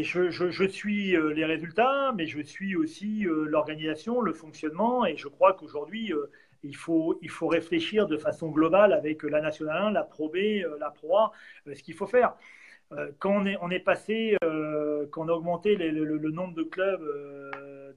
je suis les résultats, mais je suis aussi l'organisation, le fonctionnement, et je crois qu'aujourd'hui, il faut réfléchir de façon globale avec la National 1, la Pro B, la Pro A, ce qu'il faut faire. Quand on est passé, quand on a augmenté le nombre de clubs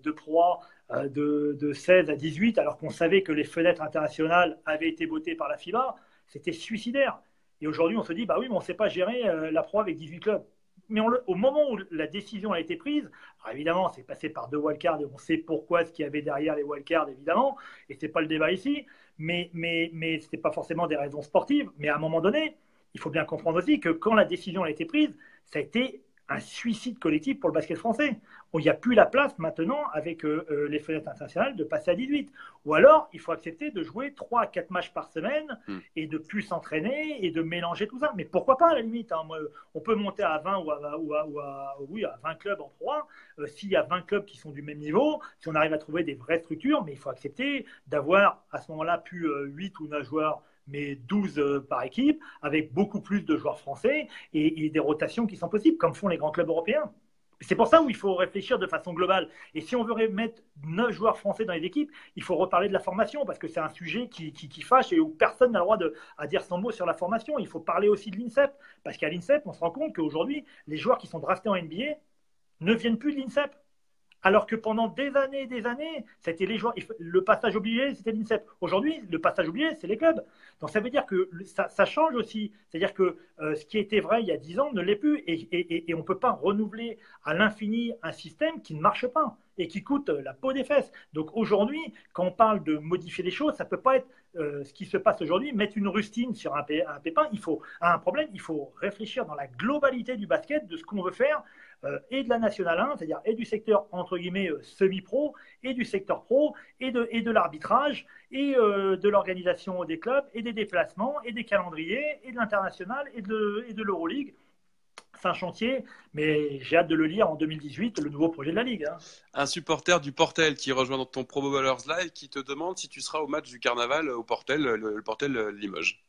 de Pro A de 16 à 18, alors qu'on savait que les fenêtres internationales avaient été votées par la FIBA, c'était suicidaire. Et aujourd'hui, on se dit, bah oui, mais on ne sait pas gérer la Pro A avec 18 clubs. Mais au moment où la décision a été prise, alors évidemment, c'est passé par deux wildcards et on sait pourquoi ce qu'il y avait derrière les wildcards, évidemment, et ce n'est pas le débat ici, mais ce n'était pas forcément des raisons sportives. Mais à un moment donné, il faut bien comprendre aussi que quand la décision a été prise, ça a été un suicide collectif pour le basket français. Il n'y a plus la place maintenant, avec les fenêtres internationales, de passer à 18. Ou alors, il faut accepter de jouer 3 à 4 matchs par semaine Hmm. et de plus s'entraîner et de mélanger tout ça. Mais pourquoi pas, à la limite hein. Moi, on peut monter à 20 oui, à 20 clubs en 3. S'il y a 20 clubs qui sont du même niveau, si on arrive à trouver des vraies structures, mais il faut accepter d'avoir à ce moment-là plus 8 ou 9 joueurs mais 12 par équipe, avec beaucoup plus de joueurs français et des rotations qui sont possibles, comme font les grands clubs européens. C'est pour ça où il faut réfléchir de façon globale. Et si on veut mettre 9 joueurs français dans les équipes, il faut reparler de la formation, parce que c'est un sujet qui fâche et où personne n'a le droit à dire son mot sur la formation. Il faut parler aussi de l'INSEP, parce qu'à l'INSEP, on se rend compte qu'aujourd'hui, les joueurs qui sont draftés en NBA ne viennent plus de l'INSEP. Alors que pendant des années, c'était les joueurs. Le passage obligé, c'était l'INSEP. Aujourd'hui, le passage obligé, c'est les clubs. Donc ça veut dire que ça change aussi. C'est-à-dire que ce qui était vrai il y a 10 ans ne l'est plus. Et on ne peut pas renouveler à l'infini un système qui ne marche pas et qui coûte la peau des fesses. Donc aujourd'hui, quand on parle de modifier les choses, ça ne peut pas être ce qui se passe aujourd'hui, mettre une rustine sur un pépin. Un problème, il faut réfléchir dans la globalité du basket, de ce qu'on veut faire et de la Nationale 1, c'est-à-dire et du secteur entre guillemets semi-pro, et du secteur pro, et de l'arbitrage, et de l'organisation des clubs, et des déplacements, et des calendriers, et de l'international, et de l'Euroleague. C'est un chantier, mais j'ai hâte de le lire en 2018, le nouveau projet de la Ligue. Hein. Un supporter du Portel qui rejoint dans ton Pro Bowlers Live qui te demande si tu seras au match du Carnaval au Portel, le Portel Limoges.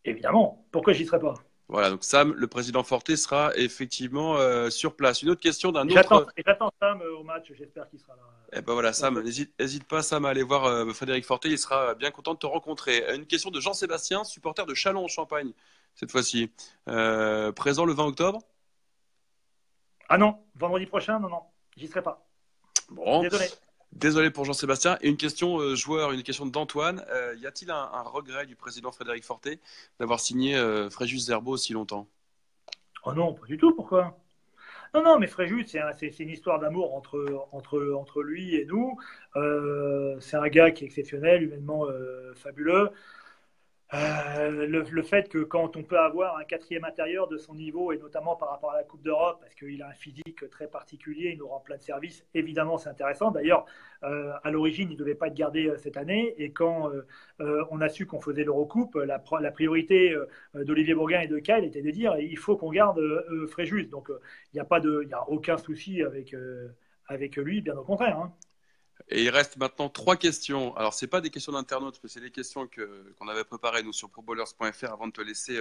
Évidemment, pourquoi j'y serais pas? Voilà, donc Sam, le président Forté, sera effectivement sur place. Une autre question d'un autre. J'attends Sam au match, j'espère qu'il sera là. Eh ben voilà, Sam, n'hésite pas, Sam, à aller voir Frédéric Forté, il sera bien content de te rencontrer. Une question de Jean-Sébastien, supporter de Châlons en Champagne, cette fois-ci. Présent le 20 octobre? Ah non, vendredi prochain, non, j'y serai pas. Bon, Désolé. désolé pour Jean-Sébastien. Et une question joueur, une question d'Antoine. Y a-t-il un regret du président Frédéric Forté d'avoir signé Fréjus Zerbo aussi longtemps? Oh non, pas du tout, pourquoi? Non, mais Fréjus, c'est une histoire d'amour entre lui et nous. C'est un gars qui est exceptionnel, humainement fabuleux. Le fait que quand on peut avoir un quatrième intérieur de son niveau, et notamment par rapport à la Coupe d'Europe, parce qu'il a un physique très particulier, il nous rend plein de services, évidemment c'est intéressant. D'ailleurs, à l'origine, il ne devait pas être gardé cette année, et quand on a su qu'on faisait l'Eurocoupe, la priorité d'Olivier Bourgain et de Kyle était de dire il faut qu'on garde Fréjus. Donc il n'y a aucun souci avec lui, bien au contraire. Hein. Et il reste maintenant 3 questions. Alors, ce n'est pas des questions d'internautes, mais c'est des questions qu'on avait préparées, nous, sur probowlers.fr avant de te laisser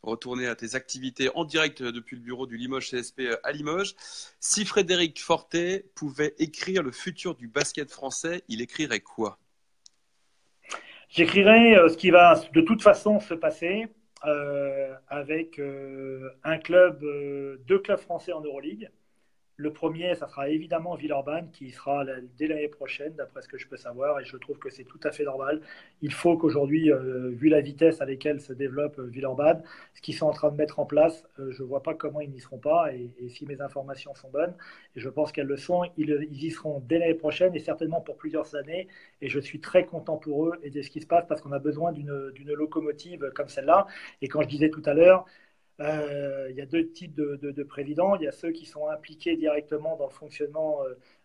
retourner à tes activités en direct depuis le bureau du Limoges CSP à Limoges. Si Frédéric Fortet pouvait écrire le futur du basket français, il écrirait quoi? J'écrirai ce qui va de toute façon se passer avec deux clubs français en Euroleague. Le premier, ça sera évidemment Villeurbanne, qui sera dès l'année prochaine, d'après ce que je peux savoir, et je trouve que c'est tout à fait normal. Il faut qu'aujourd'hui, vu la vitesse à laquelle se développe Villeurbanne, ce qu'ils sont en train de mettre en place, je ne vois pas comment ils n'y seront pas, et si mes informations sont bonnes, et je pense qu'elles le sont, ils y seront dès l'année prochaine, et certainement pour plusieurs années, et je suis très content pour eux et de ce qui se passe, parce qu'on a besoin d'une locomotive comme celle-là, et quand je disais tout à l'heure, il y a deux types de présidents. Il y a ceux qui sont impliqués directement dans le fonctionnement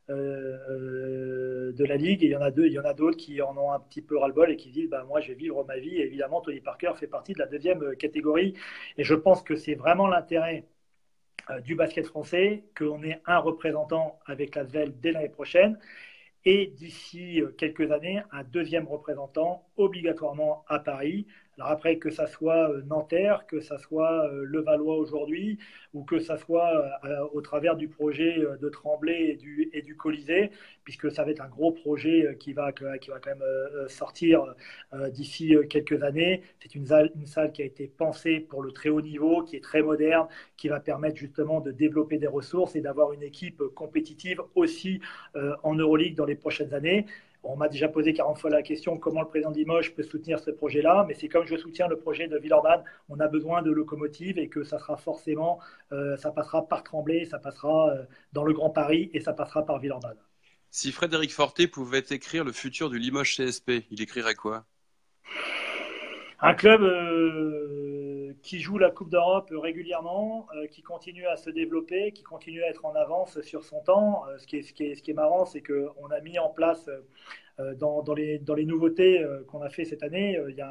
de la Ligue, et il y en a d'autres qui en ont un petit peu ras-le-bol et qui disent bah, moi, je vais vivre ma vie. Et évidemment, Tony Parker fait partie de la deuxième catégorie. Et je pense que c'est vraiment l'intérêt du basket français qu'on ait un représentant avec l'ASVEL dès l'année prochaine. Et d'ici quelques années, un deuxième représentant obligatoirement à Paris. Alors après, que ça soit Nanterre, que ça soit Levallois aujourd'hui, ou que ça soit au travers du projet de Tremblay et du Colisée, puisque ça va être un gros projet qui va quand même sortir d'ici quelques années. C'est une salle qui a été pensée pour le très haut niveau, qui est très moderne, qui va permettre justement de développer des ressources et d'avoir une équipe compétitive aussi en Euroleague dans les prochaines années. On m'a déjà posé 40 fois la question comment le président de Limoges peut soutenir ce projet-là, mais c'est comme je soutiens le projet de Villeurbanne, on a besoin de locomotives et que ça sera forcément, ça passera par Tremblay, ça passera dans le Grand Paris et ça passera par Villeurbanne. Si Frédéric Fortet pouvait écrire le futur du Limoges CSP, il écrirait quoi? Un club qui joue la Coupe d'Europe régulièrement, qui continue à se développer, qui continue à être en avance sur son temps. Ce qui est marrant, c'est qu'on a mis en place dans les nouveautés qu'on a fait cette année, il y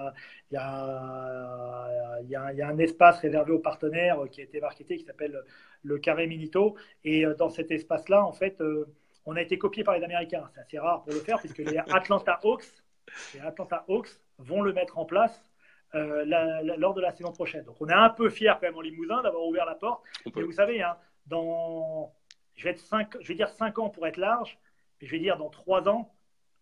a un espace réservé aux partenaires qui a été marketé qui s'appelle le Carré Minito. Et dans cet espace-là, en fait, on a été copié par les Américains. C'est assez rare pour le faire puisque les Atlanta Hawks vont le mettre en place lors de la saison prochaine. Donc on est un peu fiers quand même en Limousin d'avoir ouvert la porte. Mais vous savez, hein, je vais dire 5 ans pour être large, mais je vais dire dans 3 ans,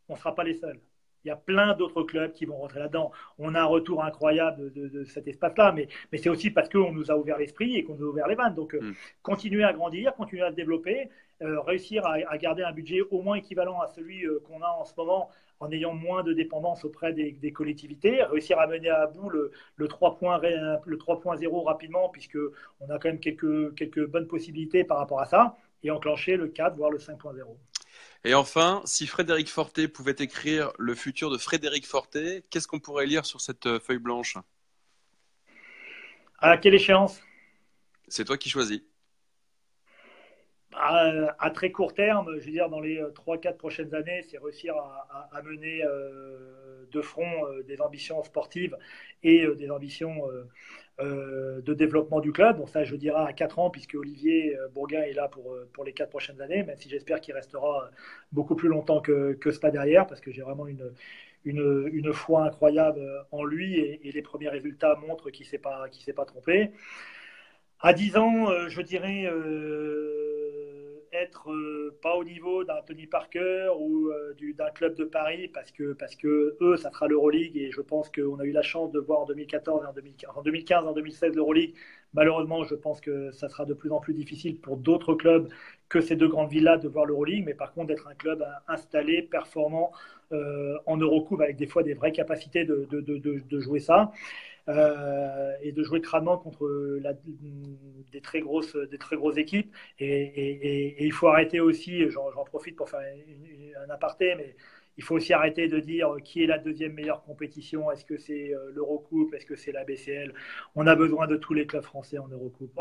on ne sera pas les seuls. Il y a plein d'autres clubs qui vont rentrer là-dedans. On a un retour incroyable de cet espace-là, mais c'est aussi parce qu'on nous a ouvert l'esprit et qu'on nous a ouvert les vannes. Donc, continuer à grandir, continuer à se développer, réussir à garder un budget au moins équivalent à celui qu'on a en ce moment en ayant moins de dépendance auprès des collectivités, réussir à mener à bout le 3.0 rapidement, puisqu'on a quand même quelques bonnes possibilités par rapport à ça, et enclencher le 4, voire le 5.0. Et enfin, si Frédéric Fortet pouvait écrire le futur de Frédéric Fortet, qu'est-ce qu'on pourrait lire sur cette feuille blanche? À quelle échéance? C'est toi qui choisis. À très court terme, je veux dire dans les 3-4 prochaines années, c'est réussir à mener de front des ambitions sportives et des ambitions de développement du club. Bon, ça, je dirais à 4 ans, puisque Olivier Bourgain est là pour les 4 prochaines années, même si j'espère qu'il restera beaucoup plus longtemps que cela derrière, parce que j'ai vraiment une foi incroyable en lui, et les premiers résultats montrent qu'il ne s'est pas trompé. À 10 ans, je dirais être pas au niveau d'un Tony Parker ou d'un club de Paris, parce que eux, ça sera l'Euroleague, et je pense qu'on a eu la chance de voir en 2014 en 2015, en 2016 l'Euroleague. Malheureusement, je pense que ça sera de plus en plus difficile pour d'autres clubs que ces deux grandes villes-là de voir l'Euroleague, mais par contre d'être un club installé, performant en Eurocoupe, avec des fois des vraies capacités de jouer ça. Et de jouer crânement contre des très grosses équipes. Et il faut arrêter aussi, j'en profite pour faire un aparté, mais Il faut aussi arrêter de dire qui est la deuxième meilleure compétition. Est-ce que c'est l'Eurocoupe? Est-ce que c'est la BCL? On a besoin de tous les clubs français en Eurocoupe,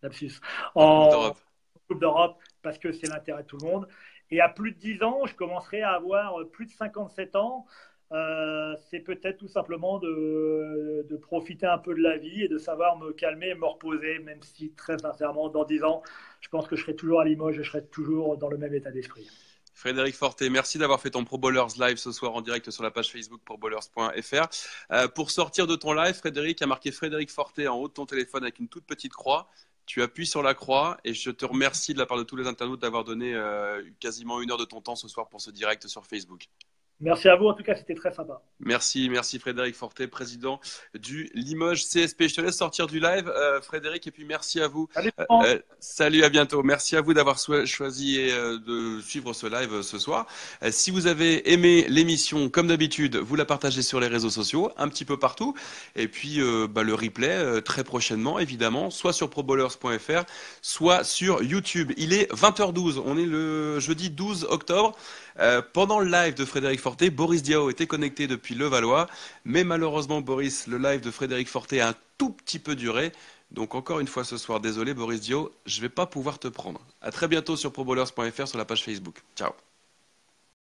lapsus, En Coupe en d'Europe. Coupe d'Europe, parce que c'est l'intérêt de tout le monde. Et à plus de 10 ans, je commencerai à avoir plus de 57 ans. C'est peut-être tout simplement de profiter un peu de la vie et de savoir me calmer et me reposer, même si très sincèrement, dans 10 ans, je pense que je serai toujours à Limoges et je serai toujours dans le même état d'esprit. Frédéric Fortet, merci d'avoir fait ton Pro Bowlers live ce soir en direct sur la page Facebook probowlers.fr. Pour sortir de ton live, Frédéric a marqué Frédéric Fortet en haut de ton téléphone avec une toute petite croix. Tu appuies sur la croix et je te remercie de la part de tous les internautes d'avoir donné quasiment 1 heure de ton temps ce soir pour ce direct sur Facebook. Merci à vous, en tout cas, c'était très sympa. Merci Frédéric Fortet, président du Limoges CSP. Je te laisse sortir du live, Frédéric, et puis merci à vous. Salut, salut, à bientôt. Merci à vous d'avoir choisi de suivre ce live ce soir. Si vous avez aimé l'émission, comme d'habitude, vous la partagez sur les réseaux sociaux, un petit peu partout. Et puis le replay, très prochainement, évidemment, soit sur probowlers.fr, soit sur YouTube. Il est 20h12, on est le jeudi 12 octobre. Pendant le live de Frédéric Fortet, Boris Diaw était connecté depuis Levallois, mais malheureusement Boris, le live de Frédéric Fortet a un tout petit peu duré. Donc encore une fois ce soir, désolé Boris Diaw, je ne vais pas pouvoir te prendre. À très bientôt sur probowlers.fr sur la page Facebook. Ciao.